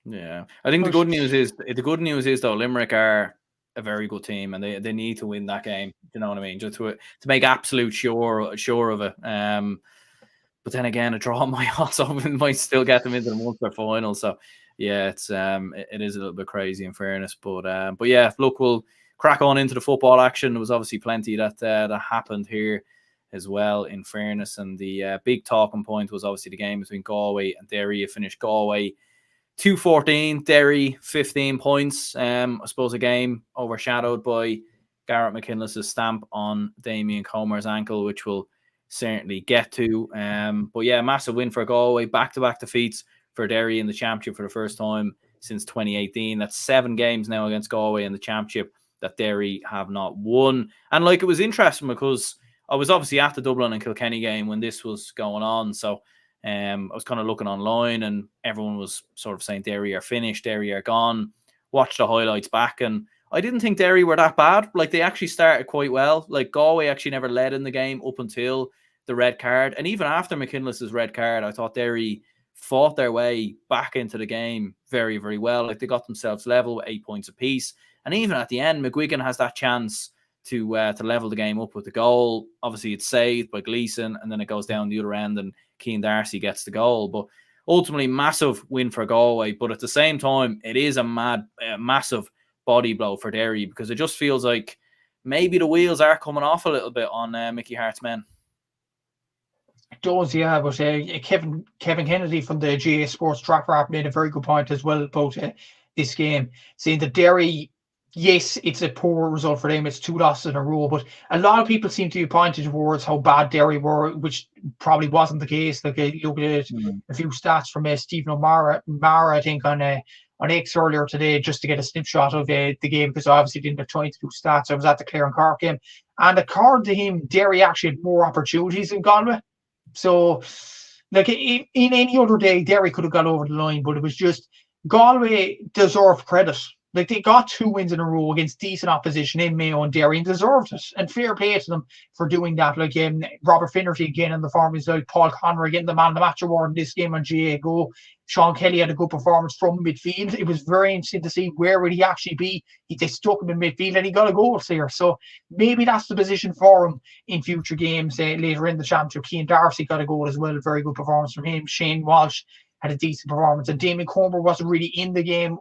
Yeah. I think the good news is though, Limerick are a very good team, and they need to win that game. You know what I mean? Just to make absolute sure of it. But then again, a draw might still get them into the Munster final. So yeah, it is a little bit crazy in fairness. But yeah, look, we'll crack on into the football action. There was obviously plenty that happened here as well, in fairness. And the big talking point was obviously the game between Galway and Derry. It finished Galway 2-14, Derry 15 points. I suppose a game overshadowed by Garrett McKinless's stamp on Damien Comer's ankle, which we'll certainly get to. But yeah, massive win for Galway. Back-to-back defeats for Derry in the championship for the first time since 2018. That's 7 games now against Galway in the championship that Derry have not won. And like, it was interesting because I was obviously at the Dublin and Kilkenny game when this was going on. So I was kind of looking online and everyone was sort of saying Derry are finished, Derry are gone. Watched the highlights back and I didn't think Derry were that bad. Like, they actually started quite well. Like, Galway actually never led in the game up until the red card. And even after McKinless's red card, I thought Derry fought their way back into the game very, very well. Like, they got themselves level with 8 points apiece. And even at the end, McGuigan has that chance to level the game up with the goal. Obviously, it's saved by Gleeson, and then it goes down the other end, and Cian Darcy gets the goal. But ultimately, massive win for Galway. But at the same time, it is a massive body blow for Derry, because it just feels like maybe the wheels are coming off a little bit on Mickey Hart's men. It does, yeah. But Kevin Kennedy from the GA Sports Track Rap made a very good point as well about this game, saying that Derry, yes, it's a poor result for them. It's 2 losses in a row, but a lot of people seem to be pointing towards how bad Derry were, which probably wasn't the case. Like, you look at a few stats from Stephen O'Mara, I think, on X earlier today, just to get a snapshot of the game, because I obviously didn't have time to do stats. I was at the Clare and Cork game, and according to him, Derry actually had more opportunities than Galway. So, like, in any other day, Derry could have got over the line, but it was just Galway deserved credit. Like, they got 2 wins in a row against decent opposition in Mayo and Derry and deserved it. And fair play to them for doing that. Like, Robert Finnerty again in the form is like Paul Conroy getting the man of the match award in this game on GA Go. Sean Kelly had a good performance from midfield. It was very interesting to see where would he actually be. They stuck him in midfield and he got a goal there. So maybe that's the position for him in future games later in the championship. Cian Darcy got a goal as well. Very good performance from him. Shane Walsh had a decent performance, and Damien Comer wasn't really in the game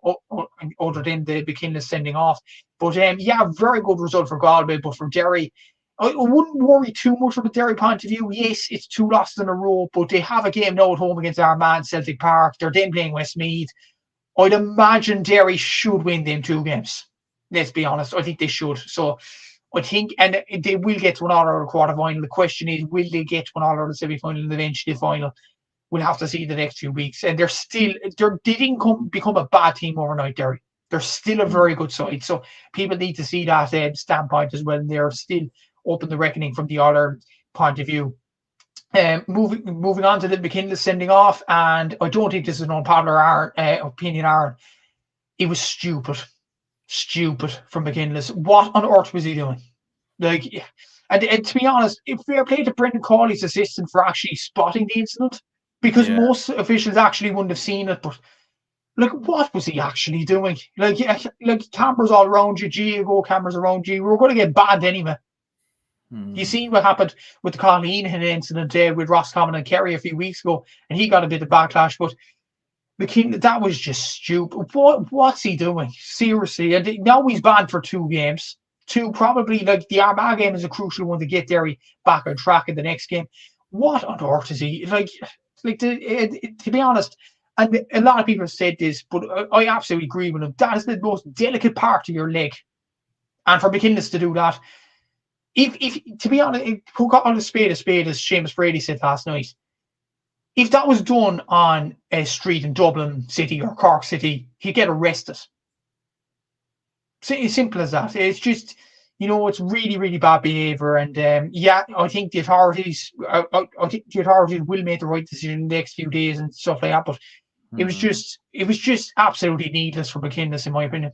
other than the McKinless sending off. But yeah, very good result for Galway. But for Derry, I wouldn't worry too much from a Derry point of view. Yes, it's 2 losses in a row, but they have a game now at home against Armagh, Celtic Park. They're then playing Westmeath. I'd imagine Derry should win them 2 games. Let's be honest. I think they should. So I think, and they will get to an all-out quarter-final. The question is, will they get to an all-out semi-final and eventually the final? We'll have to see the next few weeks. And they didn't become a bad team overnight, Derry. They're still a very good side. So people need to see that standpoint as well. And they're still up in the reckoning from the other point of view. Moving on to the McKinless sending off, and I don't think this is an unpopular opinion, Aaron. It was stupid from McKinless. What on earth was he doing? Like, and to be honest, if fair play to Brendan Cawley's assistant for actually spotting the incident, because most officials actually wouldn't have seen it. But like, what was he actually doing? Like cameras all around you, cameras around you. We're going to get banned anyway. You see what happened with the Colleen incident with Roscommon and Kerry a few weeks ago, and he got a bit of backlash. But McKinless, that was just stupid. What's he doing? Seriously. And now he's banned for 2 games. 2, probably, like, the Armagh game is a crucial one to get Derry back on track in the next game. What on earth is he? To be honest, and a lot of people have said this, but I absolutely agree with him. That is the most delicate part of your leg. And for McKinless to do that, if to be honest, who got on a spade, as Seamus Brady said last night, if that was done on a street in Dublin City or Cork City, he'd get arrested. It's simple as that. It's just, it's really, really bad behaviour. And I think the authorities, will make the right decision in the next few days and stuff like that. But it was just absolutely needless for McKinless, in my opinion.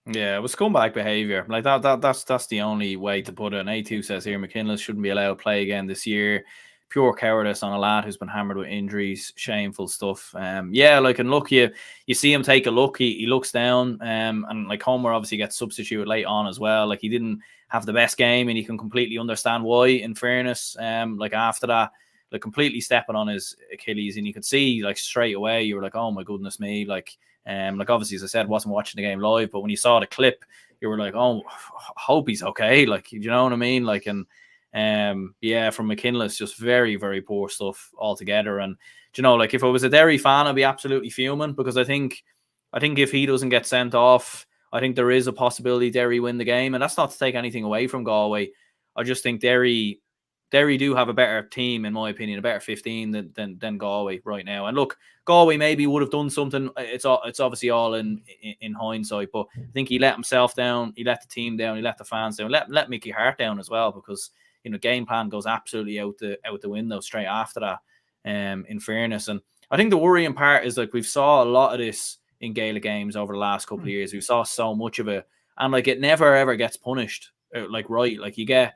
Yeah, it was scumbag behaviour. Like that's the only way to put it. And A2 says here, McKinless shouldn't be allowed to play again this year. Pure cowardice on a lad who's been hammered with injuries. Shameful stuff. And look, you see him take a look. He looks down. And like Homer obviously gets substituted late on as well. Like, he didn't have the best game, and you can completely understand why. In fairness, like after that, like completely stepping on his Achilles, and you could see like straight away you were like, oh my goodness me, like obviously, as I said, wasn't watching the game live, but when you saw the clip, you were like, oh, hope he's okay. Like, you know what I mean? Like, and from McKinless, just very, very poor stuff altogether. And like, if I was a Derry fan, I'd be absolutely fuming, because I think if he doesn't get sent off, I think there is a possibility Derry win the game. And that's not to take anything away from Galway. I just think Derry do have a better team, in my opinion, a better 15 than Galway right now. And look, Galway maybe would have done something. It's obviously all in hindsight, but I think he let himself down, he let the team down, he let the fans down, let Mickey Hart down as well, because game plan goes absolutely out the window straight after that. In fairness, and I think the worrying part is, like, we've saw a lot of this in Gaelic games over the last couple of years. We saw so much of it, and like, it never ever gets punished. Like you get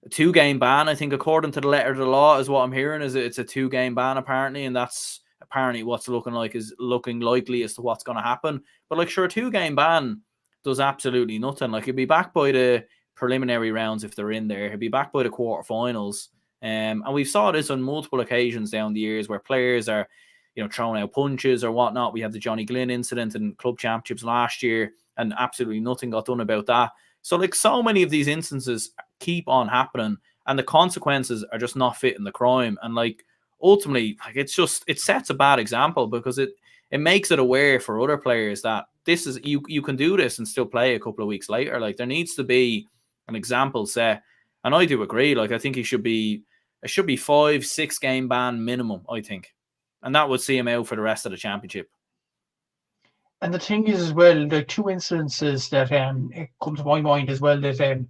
a 2-game ban, I think, according to the letter of the law, is what I'm hearing. Is it's a 2-game ban apparently, and that's apparently what's looking likely as to what's going to happen. But like, sure, a 2-game ban does absolutely nothing. Like, he'll be back by the preliminary rounds if they're in there. He'll be back by the quarterfinals. And we saw this on multiple occasions down the years where players are, throwing out punches or whatnot. We had the Johnny Glynn incident in club championships last year, and absolutely nothing got done about that. So like, so many of these instances keep on happening, and the consequences are just not fitting the crime. And like, ultimately, like, it sets a bad example, because it makes it aware for other players that this is, you can do this and still play a couple of weeks later. Like, there needs to be an example set. And I do agree. Like, I think it should be 5-6 game ban minimum, I think. And that would see him out for the rest of the championship. And the thing is as well, the 2 incidences that come to my mind as well that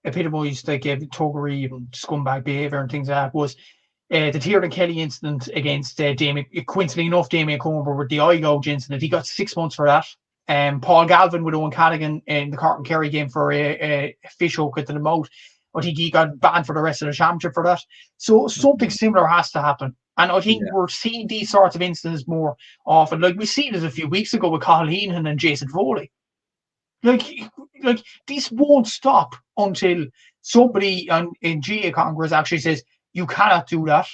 epitomised like tuggery and scumbag behaviour and things like that was the Tailteann Kelly incident against Damien. Coincidentally enough, Damien Comer with the eye gouge incident. He got 6 months for that. Paul Galvin with Owen Callaghan in the Cork and Kerry game for a fish hook into the mouth. I think he got banned for the rest of the championship for that. So something similar has to happen. And I think we're seeing these sorts of incidents more often. Like, we seen it a few weeks ago with Colleen and Jason Foley. Like this won't stop until somebody in GA Congress actually says, you cannot do that.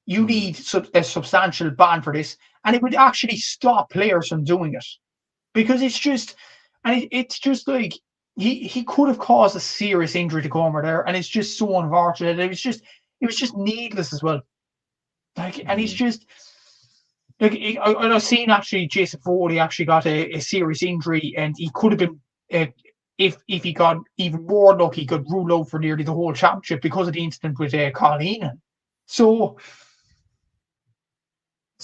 You need a substantial ban for this. And it would actually stop players from doing it. Because it's just like, he could have caused a serious injury to Comer there, and it's just so unfortunate. It was just needless as well. Like, and he's just like, I've seen actually Jason Foley actually got a serious injury, and he could have been if he got even more lucky, he could rule out for nearly the whole championship because of the incident with Colleen. So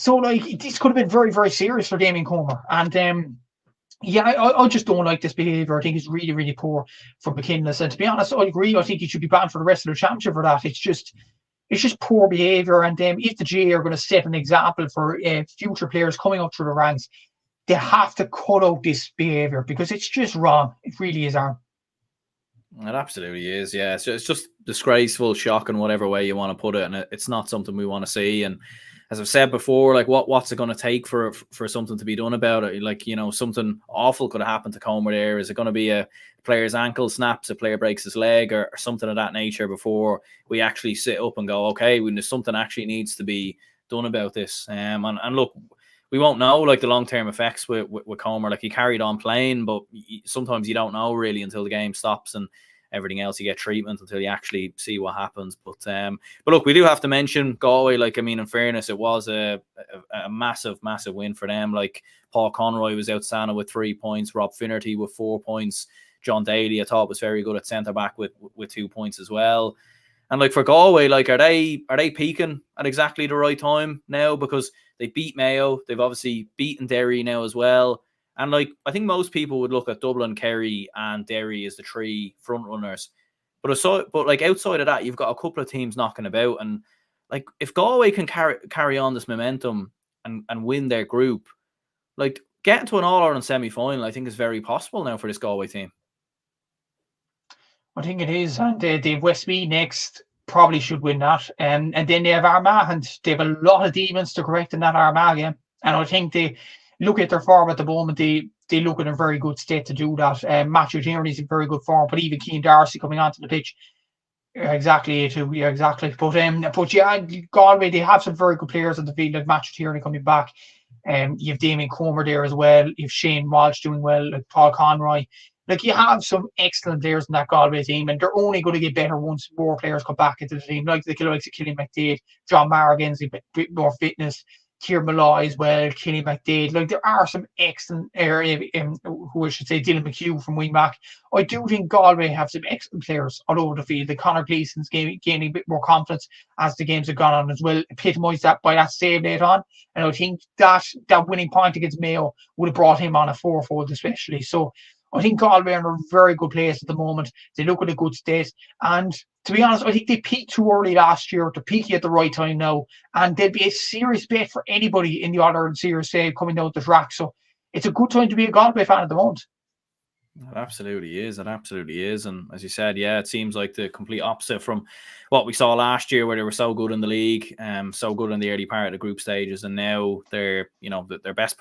like, this could have been very, very serious for Damien Comer, and I just don't like this behaviour. I think it's really, really poor for McKinless. And to be honest, I agree. I think he should be banned for the rest of the championship for that. It's just, it's just poor behaviour. And if the GA are going to set an example for future players coming up through the ranks, they have to cut out this behaviour because it's just wrong. It really is, Aaron. It absolutely is, yeah. It's just disgraceful, shocking, whatever way you want to put it, and it's not something we want to see. And as I've said before, like what's it going to take for something to be done about it? Like, you know, something awful could have happened to Comer there. Is it going to be a player's ankle snaps, a player breaks his leg, or something of that nature before we actually sit up and go, okay, when there's something actually needs to be done about this? And look, we won't know like the long-term effects with Comer. Like, he carried on playing, but sometimes you don't know really until the game stops and everything else. You get treatment until you actually see what happens. But look, we do have to mention Galway. Like, I mean, in fairness, it was a massive win for them. Like, Paul Conroy was outstanding with 3 points, Rob Finnerty with 4 points, John Daly I thought was very good at centre back with 2 points as well. And like for Galway, like are they peaking at exactly the right time now? Because they beat Mayo, they've obviously beaten Derry now as well. And like, I think most people would look at Dublin, Kerry, and Derry as the 3 front runners. But like outside of that, you've got a couple of teams knocking about. And like, if Galway can carry on this momentum and win their group, like getting to an All-Ireland semi-final, I think is very possible now for this Galway team. I think it is, and they have Westmeath next. Probably should win that, and then they have Armagh, and they have a lot of demons to correct in that Armagh game. And I think they look at their form at the moment. They look in a very good state to do that. Matthew Tierney's in very good form, but even Cian Darcy coming onto the pitch, exactly too. Yeah, exactly. But yeah, Galway, they have some very good players on the field, like Matthew Tierney coming back. You have Damien Comer there as well. You have Shane Walsh doing well, like Paul Conroy. Like, you have some excellent players in that Galway team, and they're only going to get better once more players come back into the team, like the likes of Killian McDade, John Marrigan's a bit more fitness, Kieran Malloy as well, Killian McDade. Like, there are some excellent, who I should say, Dylan McHugh from wingback. I do think Galway have some excellent players all over the field. The Conor Gleeson's gaining a bit more confidence as the games have gone on as well, epitomised that by that save late on. And I think that winning point against Mayo would have brought him on a fourfold especially. So I think Galway are in a very good place at the moment. They look at a good state. And to be honest, I think they peaked too early last year. They're peaking at the right time now. And they'd be a serious bet for anybody in the All-Ireland Series coming down the track. So it's a good time to be a Galway fan at the moment. It absolutely is. It absolutely is. And as you said, yeah, it seems like the complete opposite from what we saw last year, where they were so good in the league, so good in the early part of the group stages. And now they're, you know, their best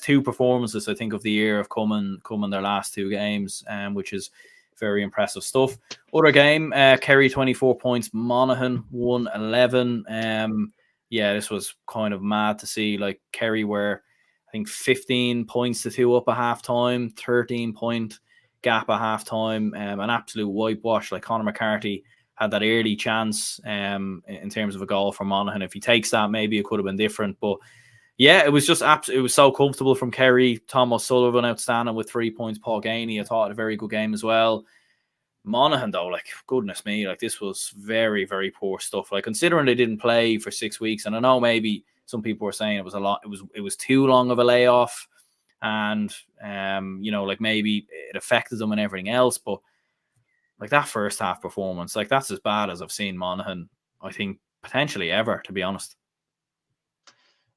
2 performances, I think, of the year have come in their last 2 games, which is very impressive stuff. Other game, Kerry 24 points, Monaghan 1-11. Yeah, this was kind of mad to see. Like, Kerry were, I think, 15 points to 2 up at half-time, 13-point gap at half-time, an absolute whitewash. Like, Conor McCarthy had that early chance in terms of a goal for Monaghan. If he takes that, maybe it could have been different, but yeah, it was just it was so comfortable from Kerry. Tom O'Sullivan outstanding with 3 points. Paul Gainey, I thought, had a very good game as well. Monaghan, though, like, goodness me, like, this was very, very poor stuff. Like, considering they didn't play for 6 weeks, and I know maybe some people were saying it was a lot. It was too long of a layoff, and you know, like, maybe it affected them and everything else. But like, that first half performance, like, that's as bad as I've seen Monaghan, I think, potentially ever, to be honest.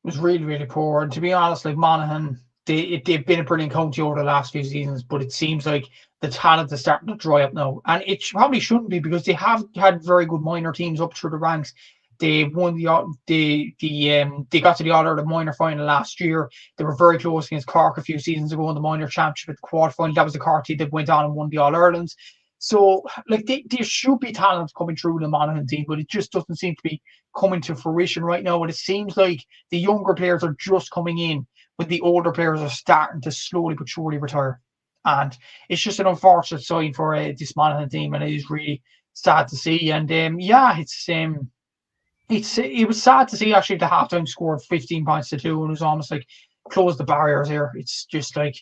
It was really, really poor. And to be honest, like, Monaghan, they've been a brilliant county over the last few seasons, but it seems like the talent is starting to dry up now. And it probably shouldn't be, because they have had very good minor teams up through the ranks. They won they got to the All-Ireland minor final last year. They were very close against Cork a few seasons ago in the minor championship at the quarterfinal. That was the Cork team that went on and won the All-Irelands. So, like, there should be talent coming through the Monaghan team, but it just doesn't seem to be coming to fruition right now. And it seems like the younger players are just coming in, when the older players are starting to slowly but surely retire. And it's just an unfortunate sign for this Monaghan team, and it is really sad to see. And yeah, it was sad to see, actually, the halftime score 15 points to 2, and it was almost like close the barriers here. It's just like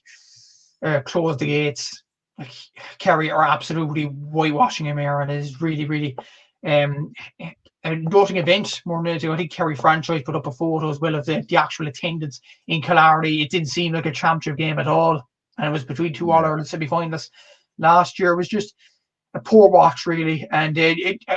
close the gates. Like, Kerry are absolutely whitewashing him here, and it is really, really a noting event more than anything. I think Kerry franchise put up a photo as well of the actual attendance in Kilkenny. It didn't seem like a championship game at all, and it was between 2 All-Ireland semi-finalists last year. It was just a poor watch, really. And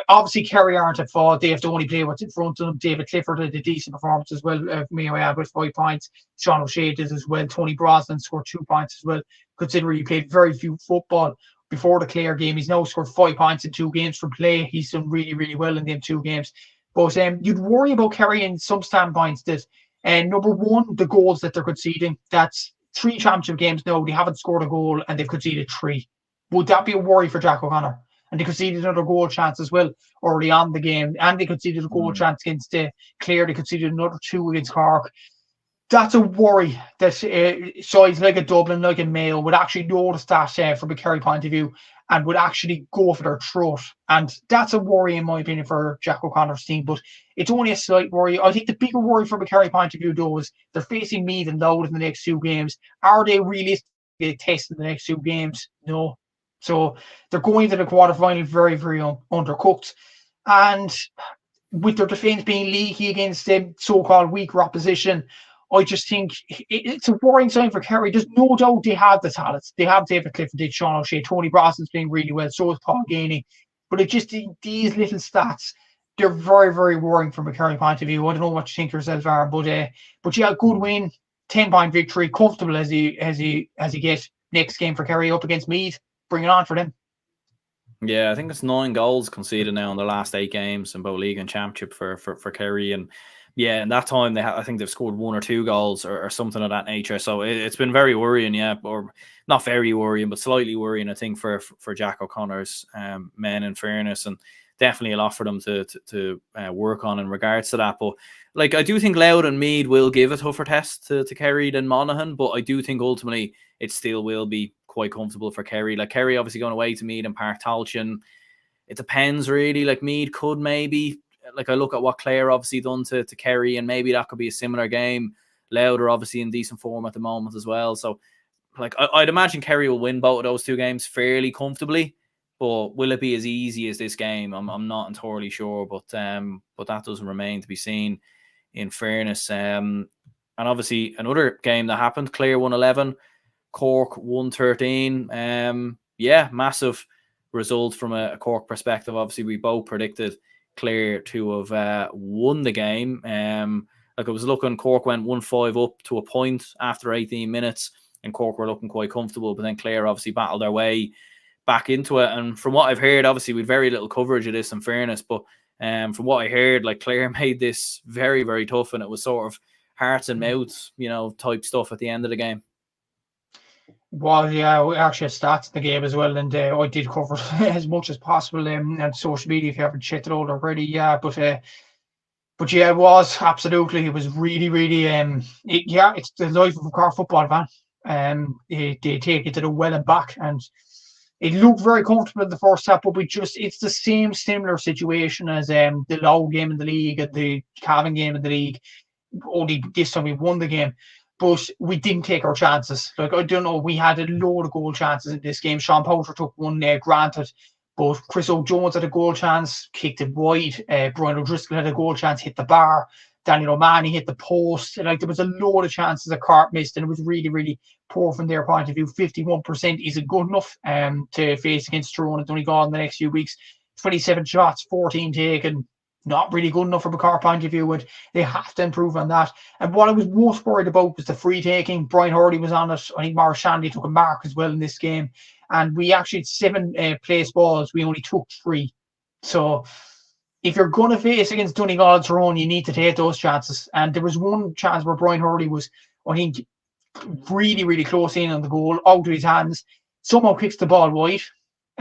obviously, Kerry aren't at fault. They have to only play what's in front of them. David Clifford had a decent performance as well. Mayo had with 5 points. Sean O'Shea did as well. Tony Brosnan scored 2 points as well, considering he played very few football before the Clare game. He's now scored 5 points in 2 games from play. He's done really, really well in them 2 games. But you'd worry about Kerry in some standpoints that, number one, the goals that they're conceding. That's 3 championship games now. They haven't scored a goal and they've conceded 3. Would that be a worry for Jack O'Connor? And they conceded another goal chance as well early on the game. And they conceded a goal chance against Clare. They conceded another 2 against Cork. That's a worry that sides like a Dublin, like a Mayo would actually notice that from a Kerry point of view and would actually go for their throat. And that's a worry, in my opinion, for Jack O'Connor's team. But it's only a slight worry. I think the bigger worry from a Kerry point of view, though, is they're facing Meath and Louth in the next 2 games. Are they realistically tested in the next 2 games? No. So they're going to the quarterfinal very, very undercooked. And with their defence being leaky against the so-called weaker opposition, I just think it's a worrying sign for Kerry. There's no doubt they have the talents. They have David Clifford, Sean O'Shea, Tony Brosnan's playing really well, so is Paul Ganey. But it just, these little stats, they're very, very worrying from a Kerry point of view. I don't know what you think yourself are, but yeah, good win, 10-point victory, comfortable as he gets. Next game for Kerry up against Meath. Bring it on for them. Yeah, I think it's 9 goals conceded now in the last 8 games in both league and championship for Kerry. And yeah, in that time, I think they've scored 1 or 2 goals or something of that nature. So it's been very worrying, yeah, or not very worrying, but slightly worrying, I think, for Jack O'Connor's men, in fairness, and definitely a lot for them to work on in regards to that. But like, I do think Louth and Meath will give a tougher test to Kerry than Monaghan, but I do think ultimately it still will be quite comfortable for Kerry. Like, Kerry obviously going away to Meath and Park Tailteann. It depends, really. Like, Meath could maybe, like, I look at what Clare obviously done to Kerry, and maybe that could be a similar game. Louth are obviously in decent form at the moment as well. So, like, I'd imagine Kerry will win both of those 2 games fairly comfortably. But will it be as easy as this game? I'm not entirely sure. But that doesn't remain to be seen, in fairness. And obviously, another game that happened, Clare 1-11. Cork 1-13. Yeah, massive result from a Cork perspective. Obviously, we both predicted Clare to have won the game. Like, I was looking, Cork went 1-5 up to a point after 18 minutes, and Cork were looking quite comfortable. But then Clare obviously battled their way back into it. And from what I've heard, obviously with very little coverage of this, in fairness, but from what I heard, like, Clare made this very, very tough, and it was sort of hearts and mouths, type stuff at the end of the game. Well, yeah, we actually had stats in the game as well, and I did cover as much as possible on social media if you haven't checked it out already. Yeah, but yeah, it was absolutely. It was really, really. It's the life of a Cork football fan. They take it to the well and back, and it looked very comfortable in the first half, but it's the same similar situation as the Louth game in the league and the Cavan game in the league. Only this time we won the game. But we didn't take our chances. Like, I don't know, we had a load of goal chances in this game. Sean Powter took one, granted. But Chris O'Jones had a goal chance, kicked it wide. Brian O'Driscoll had a goal chance, hit the bar. Daniel O'Mahony hit the post. Like, there was a load of chances that Cork missed, and it was really, really poor from their point of view. 51% isn't good enough to face against Tyrone and Donegal in the next few weeks. 27 shots, 14 taken. Not really good enough from a Cork point of view, and they have to improve on that. And what I was most worried about was the free taking. Brian Hurley was on it. I think Maurice Shanley took a mark as well in this game. And we actually had 7 place balls. We only took 3. So if you're going to face against Donegal and Tyrone, you need to take those chances. And there was one chance where Brian Hurley was, I think, really, really close in on the goal, out of his hands. Somehow kicks the ball wide.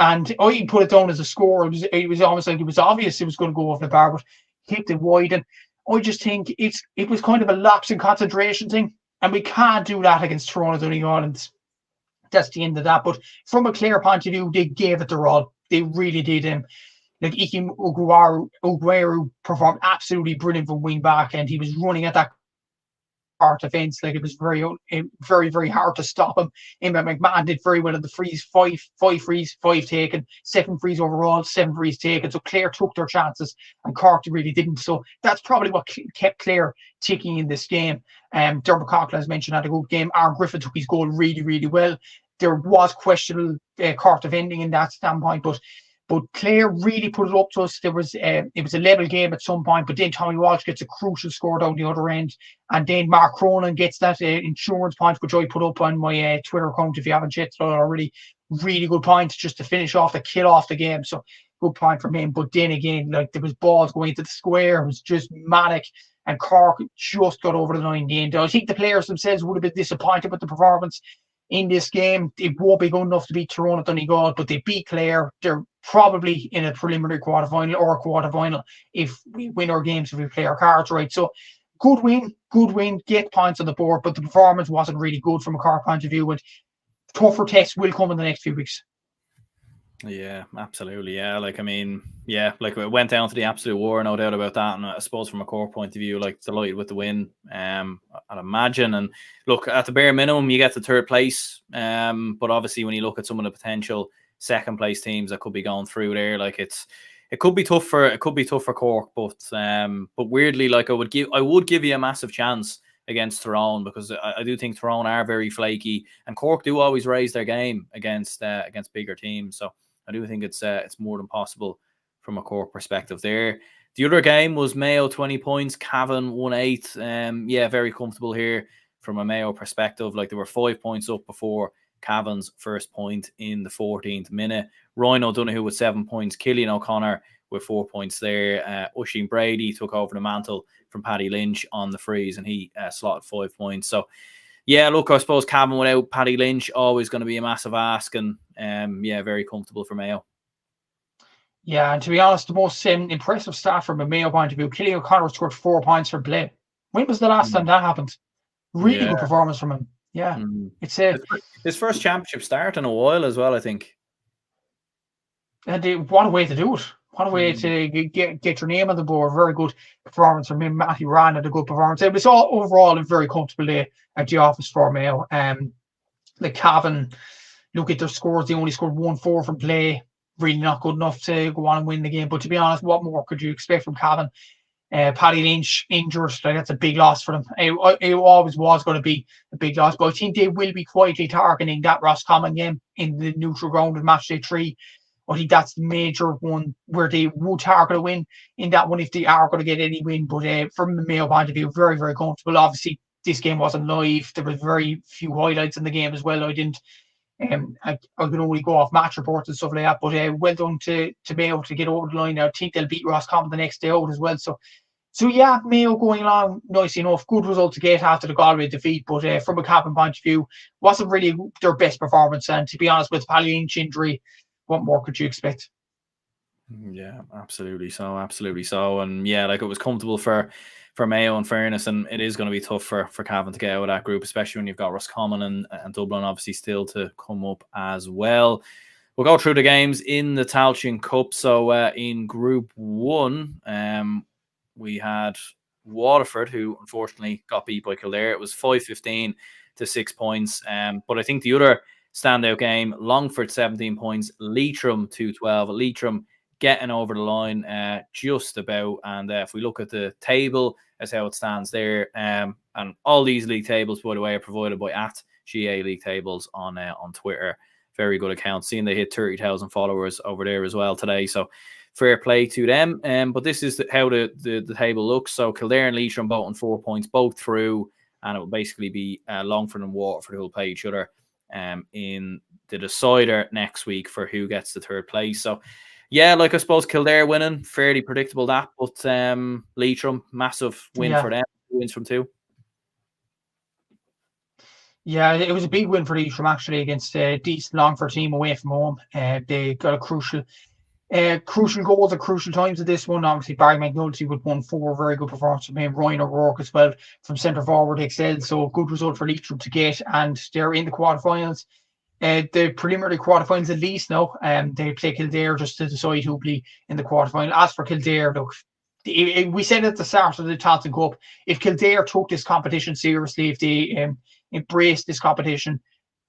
And I put it down as a score. It was almost like it was obvious it was going to go off the bar, but kicked it wide. And I just think it was kind of a lapse in concentration thing. And we can't do that against Tyrone and Donegal. And that's the end of that. But from a Clare point of view, they gave it their all. They really did. Like, Ikem Ogueru performed absolutely brilliant from wing back, and he was running at that Cork defence. Like, it was very, very, very hard to stop him. Emma McMahon did very well in the frees. 5 frees, 5 taken, 7 frees overall, 7 frees taken. So Clare took their chances, and Cork really didn't. So that's probably what kept Clare ticking in this game. Dermot Coughlin, as mentioned, had a good game. Aaron Griffin took his goal really, really well. There was questionable Cork defending in that standpoint, but But Clare really put it up to us. It was a level game at some point, but then Tommy Walsh gets a crucial score down the other end, and then Mark Cronin gets that insurance point, which I put up on my Twitter account if you haven't checked it out already. Really good point just to finish off the kill off the game. So good point from him. But then again, like there was balls going into the square. It was just manic, and Cork just got over the line in the end. I think the players themselves would have been disappointed with the performance in this game. It won't be good enough to beat Tyrone at Donegal, but they beat Clare. They're probably in a preliminary quarterfinal or a quarterfinal if we win our games, if we play our cards right. So good win, get points on the board, but the performance wasn't really good from a Cork point of view, and tougher tests will come in the next few weeks. Yeah, absolutely. Yeah, like, I mean, yeah, like it went down to the absolute war, no doubt about that. And I suppose from a Cork point of view, like delighted with the win, I'd imagine. And look, at the bare minimum, you get to third place. But obviously, when you look at some of the potential second place teams that could be going through there, like it could be tough for Cork. But weirdly, like I would give you a massive chance against Tyrone, because I do think Tyrone are very flaky, and Cork do always raise their game against bigger teams. So I do think it's more than possible from a Cork perspective there. The other game was Mayo 20 points, Cavan 1-8. Yeah, very comfortable here from a Mayo perspective. Like, they were 5 points up before Cavan's first point in the 14th minute. Ryan O'Donoghue with 7 points, Killian O'Connor with 4 points there. Oisin Brady took over the mantle from Paddy Lynch on the freeze, and he slotted 5 points. So yeah, look, I suppose Cavan without Paddy Lynch always going to be a massive ask, and yeah, very comfortable for Mayo. Yeah, and to be honest, the most impressive stat from a Mayo point of view, Killian O'Connor scored 4 points for play. When was the last time that happened? Really good performance from him. Yeah, it's his first championship start in a while as well, I think. And what a way to do it! What a way to get your name on the board. Very good performance from him. Matthew Ryan had a good performance. It was all overall a very comfortable day at the office for Mayo. The Cavan, look at their scores. They only scored 1-4 from play. Really not good enough to go on and win the game. But to be honest, what more could you expect from Cavan? Paddy Lynch injured, like that's a big loss for them. It always was going to be a big loss, but I think they will be quietly targeting that Roscommon game in the neutral ground of match day 3. I think that's the major one where they would target a win in that one if they are going to get any win. But from the Mayo point of view, very, very comfortable. Obviously, this game wasn't live. There was very few highlights in the game as well. I didn't. I could only go off match reports and stuff like that. But well done to Mayo to get over the line. I think they'll beat Roscommon the next day out as well. So yeah, Mayo going along nicely enough. Good result to get after the Galway defeat. But from a Cavan point of view, wasn't really their best performance. And to be honest, with Paddy Lynch injury, what more could you expect? Yeah, absolutely so. And yeah, like it was comfortable for Mayo, in fairness, and it is going to be tough for Cavan to get out of that group, especially when you've got Roscommon and Dublin obviously still to come up as well. We'll go through the games in the Tailteann Cup. So in Group 1, we had Waterford, who unfortunately got beat by Kildare. It was 5-15 to 6 points. But I think the other standout game, Longford 17 points, Leitrim 2-12. Leitrim getting over the line just about. And if we look at the table as how it stands there, and all these league tables, by the way, are provided by @GA League Tables on Twitter. Very good account. Seeing they hit 30,000 followers over there as well today. So fair play to them. But this is how the table looks. So Kildare and Leitrim both on 4 points, both through, and it will basically be Longford and Waterford who will play each other in the decider next week for who gets the third place. So yeah, like I suppose Kildare winning, fairly predictable that, but Leitrim, massive win for them, wins from 2. Yeah, it was a big win for Leitrim actually against a decent Longford team away from home. They got a crucial goals at crucial times of this one. Obviously, Barry McNulty with 1-4, very good performance from him. Ryan O'Rourke as well from centre forward excelled, so good result for Leitrim to get, and they're in the quarterfinals. The preliminary quarterfinals at least now. They play Kildare just to decide who will be in the quarterfinal. As for Kildare, look, we said at the start of the Tailteann Cup, if Kildare took this competition seriously, if they embraced this competition,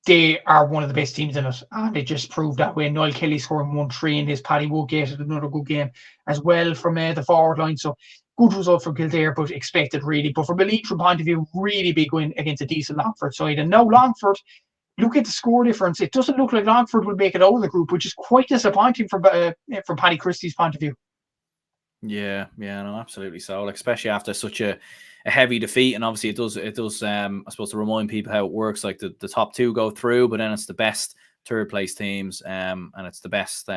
they are one of the best teams in it, and they just proved that way. Niall Kelly scoring 1-3 in this. Paddy Woodgate had another good game as well from the forward line. So good result from Kildare, but expected really. But from a Leitrim point of view, really big win against a decent Longford side. And now Longford look at the score difference. It doesn't look like Longford will make it out of the group, which is quite disappointing from Paddy Christie's point of view. Yeah, no, absolutely so. Like, especially after such a heavy defeat, and obviously it does. I suppose to remind people how it works. Like the top 2 go through, but then it's the best third place teams, and it's the best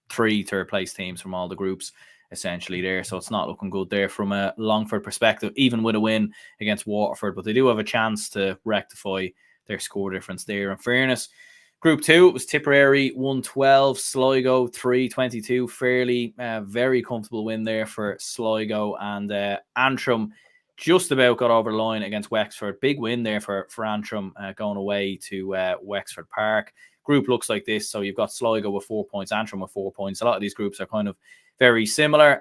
3 third place teams from all the groups essentially there. So it's not looking good there from a Longford perspective, even with a win against Waterford. But they do have a chance to rectify their score difference there. In fairness, Group 2, it was Tipperary 112, Sligo 322. Fairly very comfortable win there for Sligo, and Antrim just about got over the line against Wexford. Big win there for Antrim, going away to Wexford Park. Group looks like this. So you've got Sligo with 4 points, Antrim with 4 points. A lot of these groups are kind of very similar.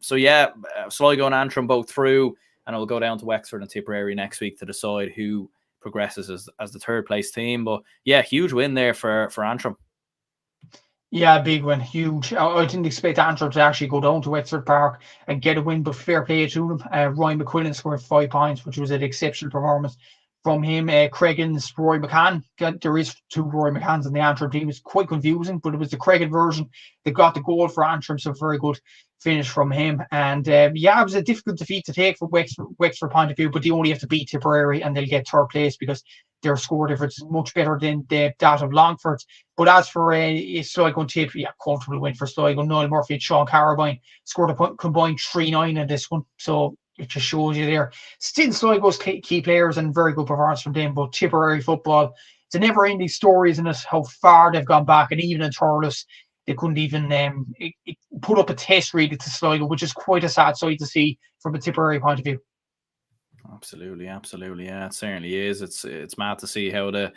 So yeah, Sligo and Antrim both through, and it will go down to Wexford and Tipperary next week to decide who progresses as the third place team. But yeah, huge win there for Antrim. Yeah, big win, huge. I didn't expect Antrim to actually go down to Wexford Park and get a win, but fair play to them. Ryan McQuillan scored 5 points, which was an exceptional performance from him. Craigan's Roy McCann. There is 2 Roy McCanns in the Antrim team. It's quite confusing, but it was the Craigan version that got the goal for Antrim, so very good finish from him. And yeah, it was a difficult defeat to take from Wexford point of view, but they only have to beat Tipperary and they'll get third place because their score difference is much better than that of Longford's. But as for Sligo and Tip, yeah, comfortable win for Sligo. Niall Murphy and Sean Carabine scored a combined 3-9 in this one, so it just shows you there. Still Sligo's key players and very good performance from them, but Tipperary football, it's a never-ending story, isn't it? How far they've gone back, and even in Thurles, they couldn't even put up a test really to Sligo, which is quite a sad sight to see from a Tipperary point of view. Absolutely. Yeah, it certainly is. It's mad to see how the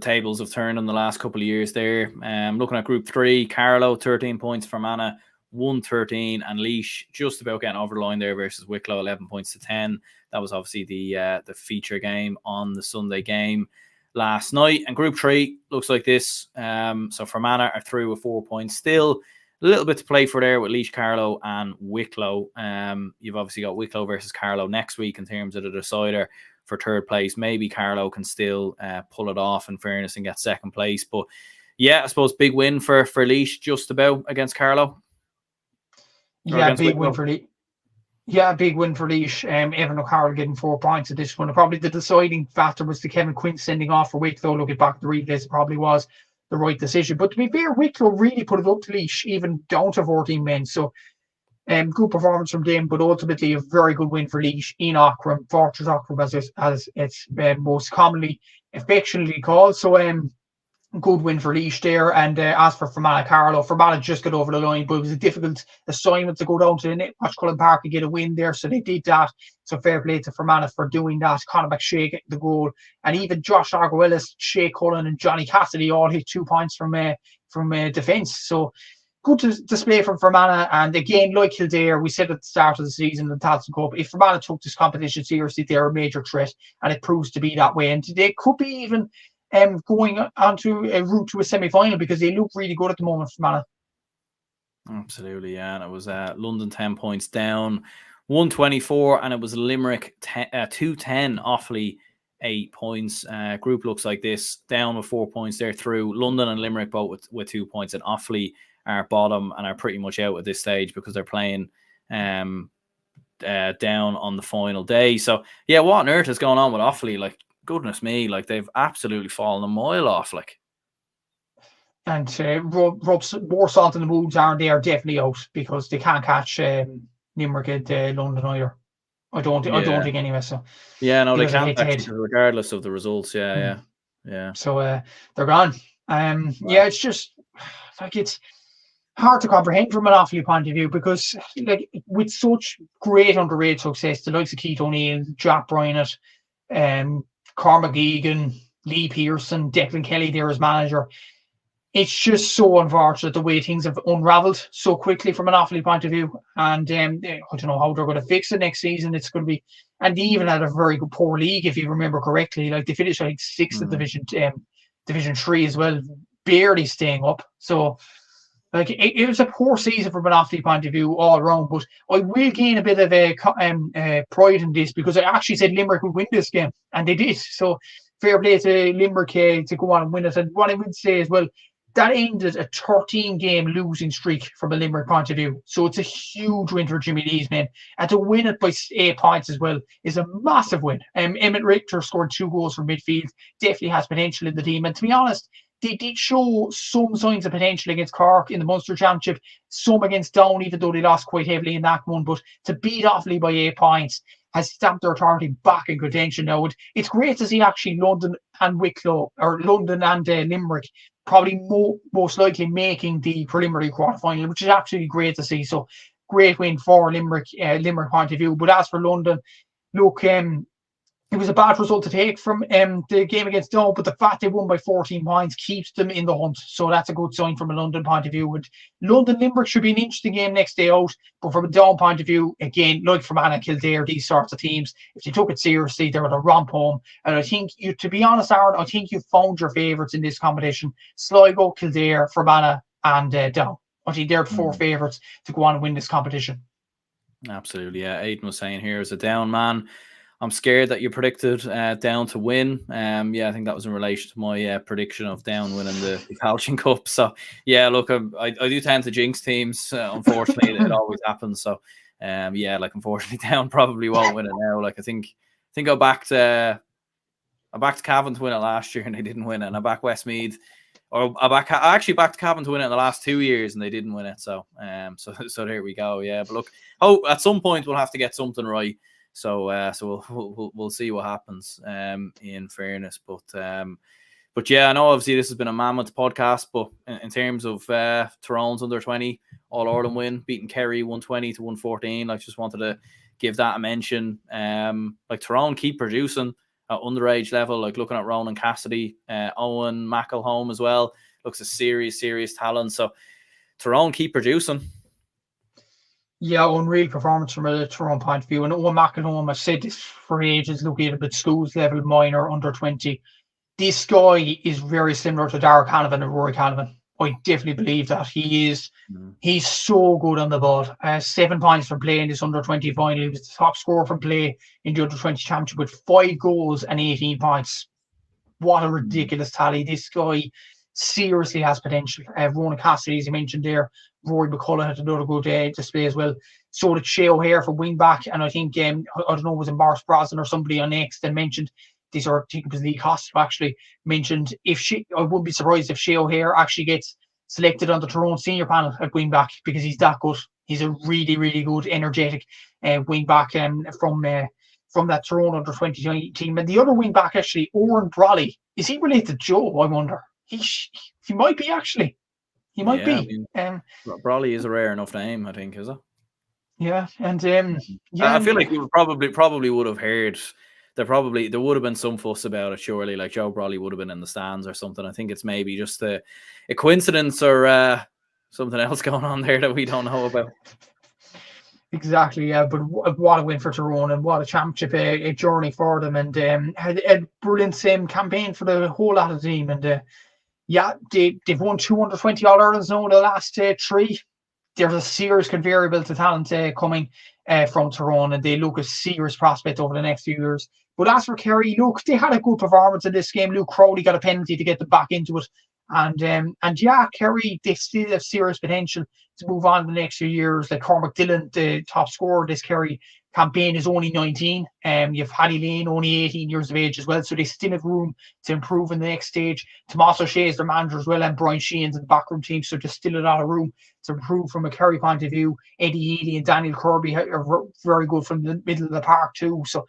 tables have turned in the last couple of years there. Looking at Group 3, Carlow 13 points, Fermanagh 113, and Laois just about getting over the line there versus Wicklow 11 points to 10. That was obviously the feature game on the Sunday game last night. And Group 3 looks like this. So Fermanagh are through with 4 points. Still a little bit to play for there with Laois, Carlow and Wicklow. You've obviously got Wicklow versus Carlow next week in terms of the decider for third place. Maybe Carlow can still pull it off in fairness and get second place. But yeah, I suppose big win for Laois just about against Carlow. Yeah, big win for Laois. Yeah, big win for Laois. Evan O'Carroll getting 4 points at this one. Probably the deciding factor was the Kevin Quinn sending off for Wicklow. Looking back at the replays, it probably was the right decision. But to be fair, Wicklow really put it up to Laois, even down to 14 men. So good performance from them, but ultimately a very good win for Laois in Aughrim, Fortress Aughrim as it's most commonly affectionately called. So good win for Laois there. And as for Fermanagh, Carlow, Fermanagh just got over the line, but it was a difficult assignment to go down to Watchcullen Park and get a win there, so they did that. So fair play to Fermanagh for doing that. Conor McShea getting the goal, and even Josh Arguellis, Shea Cullen and Johnny Cassidy all hit 2 points from defence. So good display from Fermanagh. And again, like Kildare, we said at the start of the season in the Tailteann Cup, if Fermanagh took this competition seriously, they're a major threat, and it proves to be that way. And they could be even going onto a route to a semi-final because they look really good at the moment for Fermanagh. Absolutely, yeah. And it was London 10 points down, 124, and it was Limerick 210, Offaly 8 points. Group looks like this, down with 4 points there through. London and Limerick both with 2 points, and Offaly are bottom and are pretty much out at this stage because they're playing down on the final day. So yeah, what on earth is going on with Offaly? Like, goodness me, like they've absolutely fallen a mile off. Like, and rub more salt in the wounds, aren't they? Are definitely out because they can't catch Limerick at London either. I don't think anyway. So yeah, no, they can't actually, regardless of the results. Yeah. So they're gone. Yeah, it's just like it's hard to comprehend from an Offaly point of view because like with such great underrated success, the likes of Keith O'Neill, Jack Bryant, Cormac Egan, Lee Pearson, Declan Kelly there as manager. It's just so unfortunate the way things have unravelled so quickly from an Offaly point of view. And I don't know how they're going to fix it next season. It's going to be, and they even had a very good poor league, if you remember correctly. Like they finished like sixth in Division 3 as well, barely staying up. So like it was a poor season from an Offaly point of view all around. But I will gain a bit of pride in this because I actually said Limerick would win this game, and they did. So fair play to Limerick to go on and win it. And what I would say as well, that ended a 13-game losing streak from a Limerick point of view. So it's a huge win for Jimmy Lee's men. And to win it by 8 points as well is a massive win. Emmett Richter scored 2 goals from midfield. Definitely has potential in the team. And to be honest, they did show some signs of potential against Cork in the Munster Championship, some against Down, even though they lost quite heavily in that one. But to beat Offaly by 8 points has stamped their authority back in contention now. It's great to see actually London and Wicklow, or London and Limerick, probably most likely making the preliminary quarterfinal, which is absolutely great to see. So great win for Limerick point of view. But as for London, look, it was a bad result to take from the game against Down, but the fact they won by 14 points keeps them in the hunt. So that's a good sign from a London point of view. And London-Limerick should be an interesting game next day out. But from a Down point of view, again, like Fermanagh, Kildare, these sorts of teams, if they took it seriously, they were to romp home. And I think, to be honest, Aaron, I think you found your favourites in this competition. Sligo, Kildare, Fermanagh and Down. I think they're the 4 favourites to go on and win this competition. Absolutely, yeah. Aidan was saying here, as a Down man, I'm scared that you predicted Down to win. Yeah, I think that was in relation to my prediction of Down winning the Tailteann Cup. So, yeah, look, I do tend to jinx teams. Unfortunately, it always happens. So, yeah, like, unfortunately, Down probably won't win it now. Like, I think I backed Cavan to win it last year and they didn't win it, and I backed Westmeath. Or I actually backed Cavan to win it in the last 2 years and they didn't win it. So, so there we go. Yeah, but look, at some point we'll have to get something right. So we'll see what happens. In fairness, but yeah, I know obviously this has been a mammoth podcast, but in terms of Tyrone's under-20 All-Ireland win, beating Kerry 120-114, I just wanted to give that a mention. Like, Tyrone keep producing at underage level, like looking at Ronan Cassidy, Owen McElhone as well, looks a serious talent. So Tyrone keep producing. Yeah, unreal performance from a Tyrone point of view. And Owen McElhone, I've said this for ages, looking at schools level, minor, under 20. This guy is very similar to Darragh Canavan and Rory Canavan. I definitely believe that. He's so good on the ball. 7 points from play in this under 20 final. He was the top scorer from play in the under 20 championship with 5 goals and 18 points. What a ridiculous tally. This guy seriously has potential. Ronan Cassidy, as you mentioned there, Rory McCullough had another good display as well. So did Shea O'Hare from wing back, and I think I don't know, was it Morris Brosnan or somebody on next that mentioned this, or I think it was Lee Costello actually mentioned, I wouldn't be surprised if Shea O'Hare actually gets selected on the Tyrone senior panel at wing back, because he's that good. He's a really good, energetic wing back from that Tyrone under 20 team. And the other wing back, actually, Oran Brawley, is he related to Joe? I wonder. He might be, actually. He might be. I mean, Brawley is a rare enough name, I think, is it? Yeah, and I feel like you probably would have heard. There would have been some fuss about it, surely. Like, Joe Brawley would have been in the stands or something. I think it's maybe just a coincidence or something else going on there that we don't know about. Exactly, yeah. But what a win for Tyrone, and what a championship a journey for them, and had a brilliant campaign for the whole lot of the team. And yeah, they've won 220 All-Irelands now in the last 3. There's a serious conveyor belt of talent coming from Tyrone, and they look a serious prospect over the next few years. But as for Kerry, look, they had a good performance in this game. Luke Crowley got a penalty to get them back into it. And yeah, Kerry, they still have serious potential to move on in the next few years. Like Cormac Dillon, the top scorer of this Kerry campaign, is only 19. You've Paddy Lane, only 18 years of age as well. So they still have room to improve in the next stage. Tomas O'Shea is their manager as well, and Brian Sheehan's in the backroom team. So there's still a lot of room to improve from a Kerry point of view. Eddie Ely and Daniel Kirby are very good from the middle of the park too. So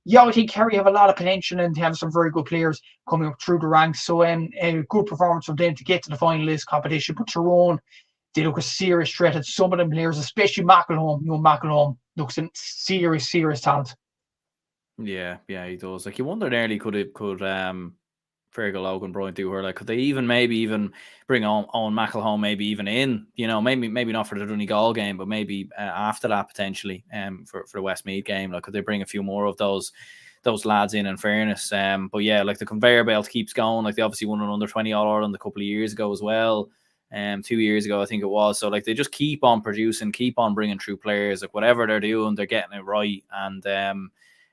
yeah, I think Kerry have a lot of potential and have some very good players coming up through the ranks. So a good performance from them to get to the final list competition. But Tyrone, they look a serious threat at some of them players, especially McElhone. McElhone looks a serious talent. Yeah, he does. Like, you wonder nearly could Fergal Logan, Brian Dooher, like, could they even bring on McElhone, maybe even in, maybe not for the Donegal game, but maybe after that potentially for the Westmeath game. Like, could they bring a few more of those lads in fairness? But yeah, like, the conveyor belt keeps going. Like, they obviously won an under 20 All-Ireland a couple of years ago as well. 2 years ago, I think it was. So, like, they just keep on producing, keep on bringing through players. Like, whatever they're doing, they're getting it right. And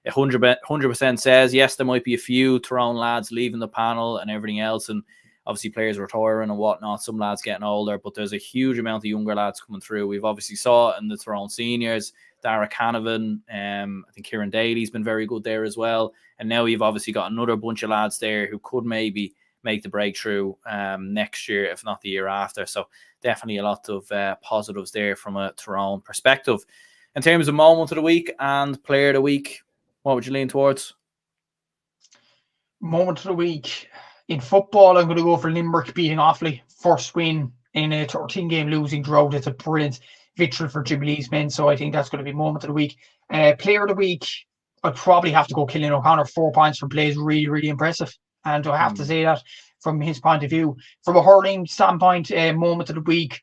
100% says. Yes, there might be a few Tyrone lads leaving the panel and everything else, and obviously players retiring and whatnot, some lads getting older, but there's a huge amount of younger lads coming through. We've obviously saw it in the Tyrone seniors, Dara Canavan, I think Kieran Daly's been very good there as well. And now you've obviously got another bunch of lads there who could maybe make the breakthrough next year, if not the year after. So definitely a lot of positives there from a Tyrone perspective. In terms of moment of the week and player of the week, what would you lean towards? Moment of the week. In football, I'm going to go for Limerick beating Offaly. First win in a 13-game losing drought. It's a brilliant victory for Jubilee's men, so I think that's going to be moment of the week. Player of the week, I'd probably have to go Cillian O'Connor. 4 points from play is really, really impressive. And I have to say that from his point of view. From a hurling standpoint, moment of the week,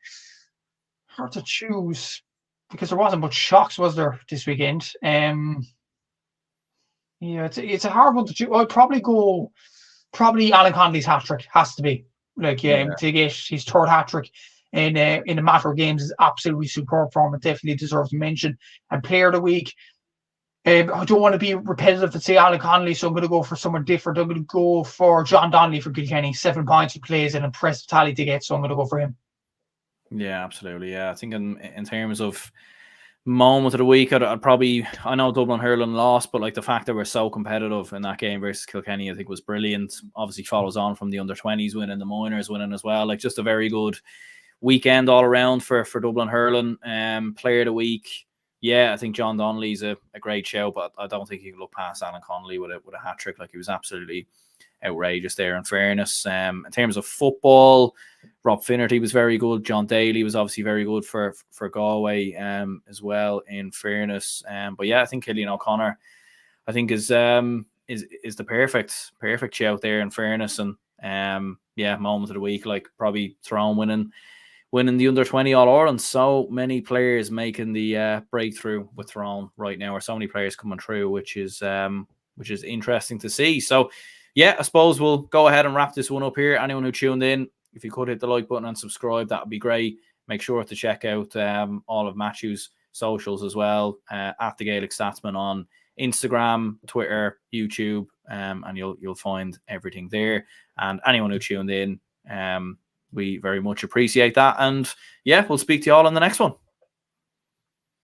hard to choose because there wasn't much shocks, was there, this weekend? Yeah, it's a hard one to choose. I'd probably go Alan Connolly's hat-trick. Has to be. To get his third hat-trick in a matter of games is absolutely superb form and definitely deserves a mention. And player of the week, I don't want to be repetitive and say Alan Connolly, so I'm going to go for someone different. I'm going to go for John Donnelly from Kilkenny. 7 points he plays, an impressive tally to get, so I'm going to go for him. Yeah, absolutely. Yeah, I think in terms of moment of the week, I'd probably, I know Dublin hurling lost, but like the fact that we're so competitive in that game versus Kilkenny, I think was brilliant. Obviously follows on from the under-20s winning, the minors winning as well. Like just a very good weekend all around for Dublin hurling. Player of the week, yeah, I think John Donnelly's a great show, but I don't think you can look past Alan Connolly with a hat-trick. Like he was absolutely outrageous there, in fairness. In terms of football, Rob Finnerty was very good. John Daly was obviously very good for Galway as well, in fairness. But yeah, I think Cillian O'Connor, I think is the perfect shout there, in fairness. And yeah, moment of the week, like probably Tyrone winning the under-20 All-Ireland. So many players making the breakthrough with Tyrone right now, or so many players coming through, which is interesting to see. So yeah, I suppose we'll go ahead and wrap this one up here. Anyone who tuned in, if you could hit the like button and subscribe, that would be great. Make sure to check out all of Matthew's socials as well, at the Gaelic Statsman on Instagram, Twitter, YouTube, and you'll find everything there. And anyone who tuned in, we very much appreciate that. And yeah, we'll speak to you all in the next one.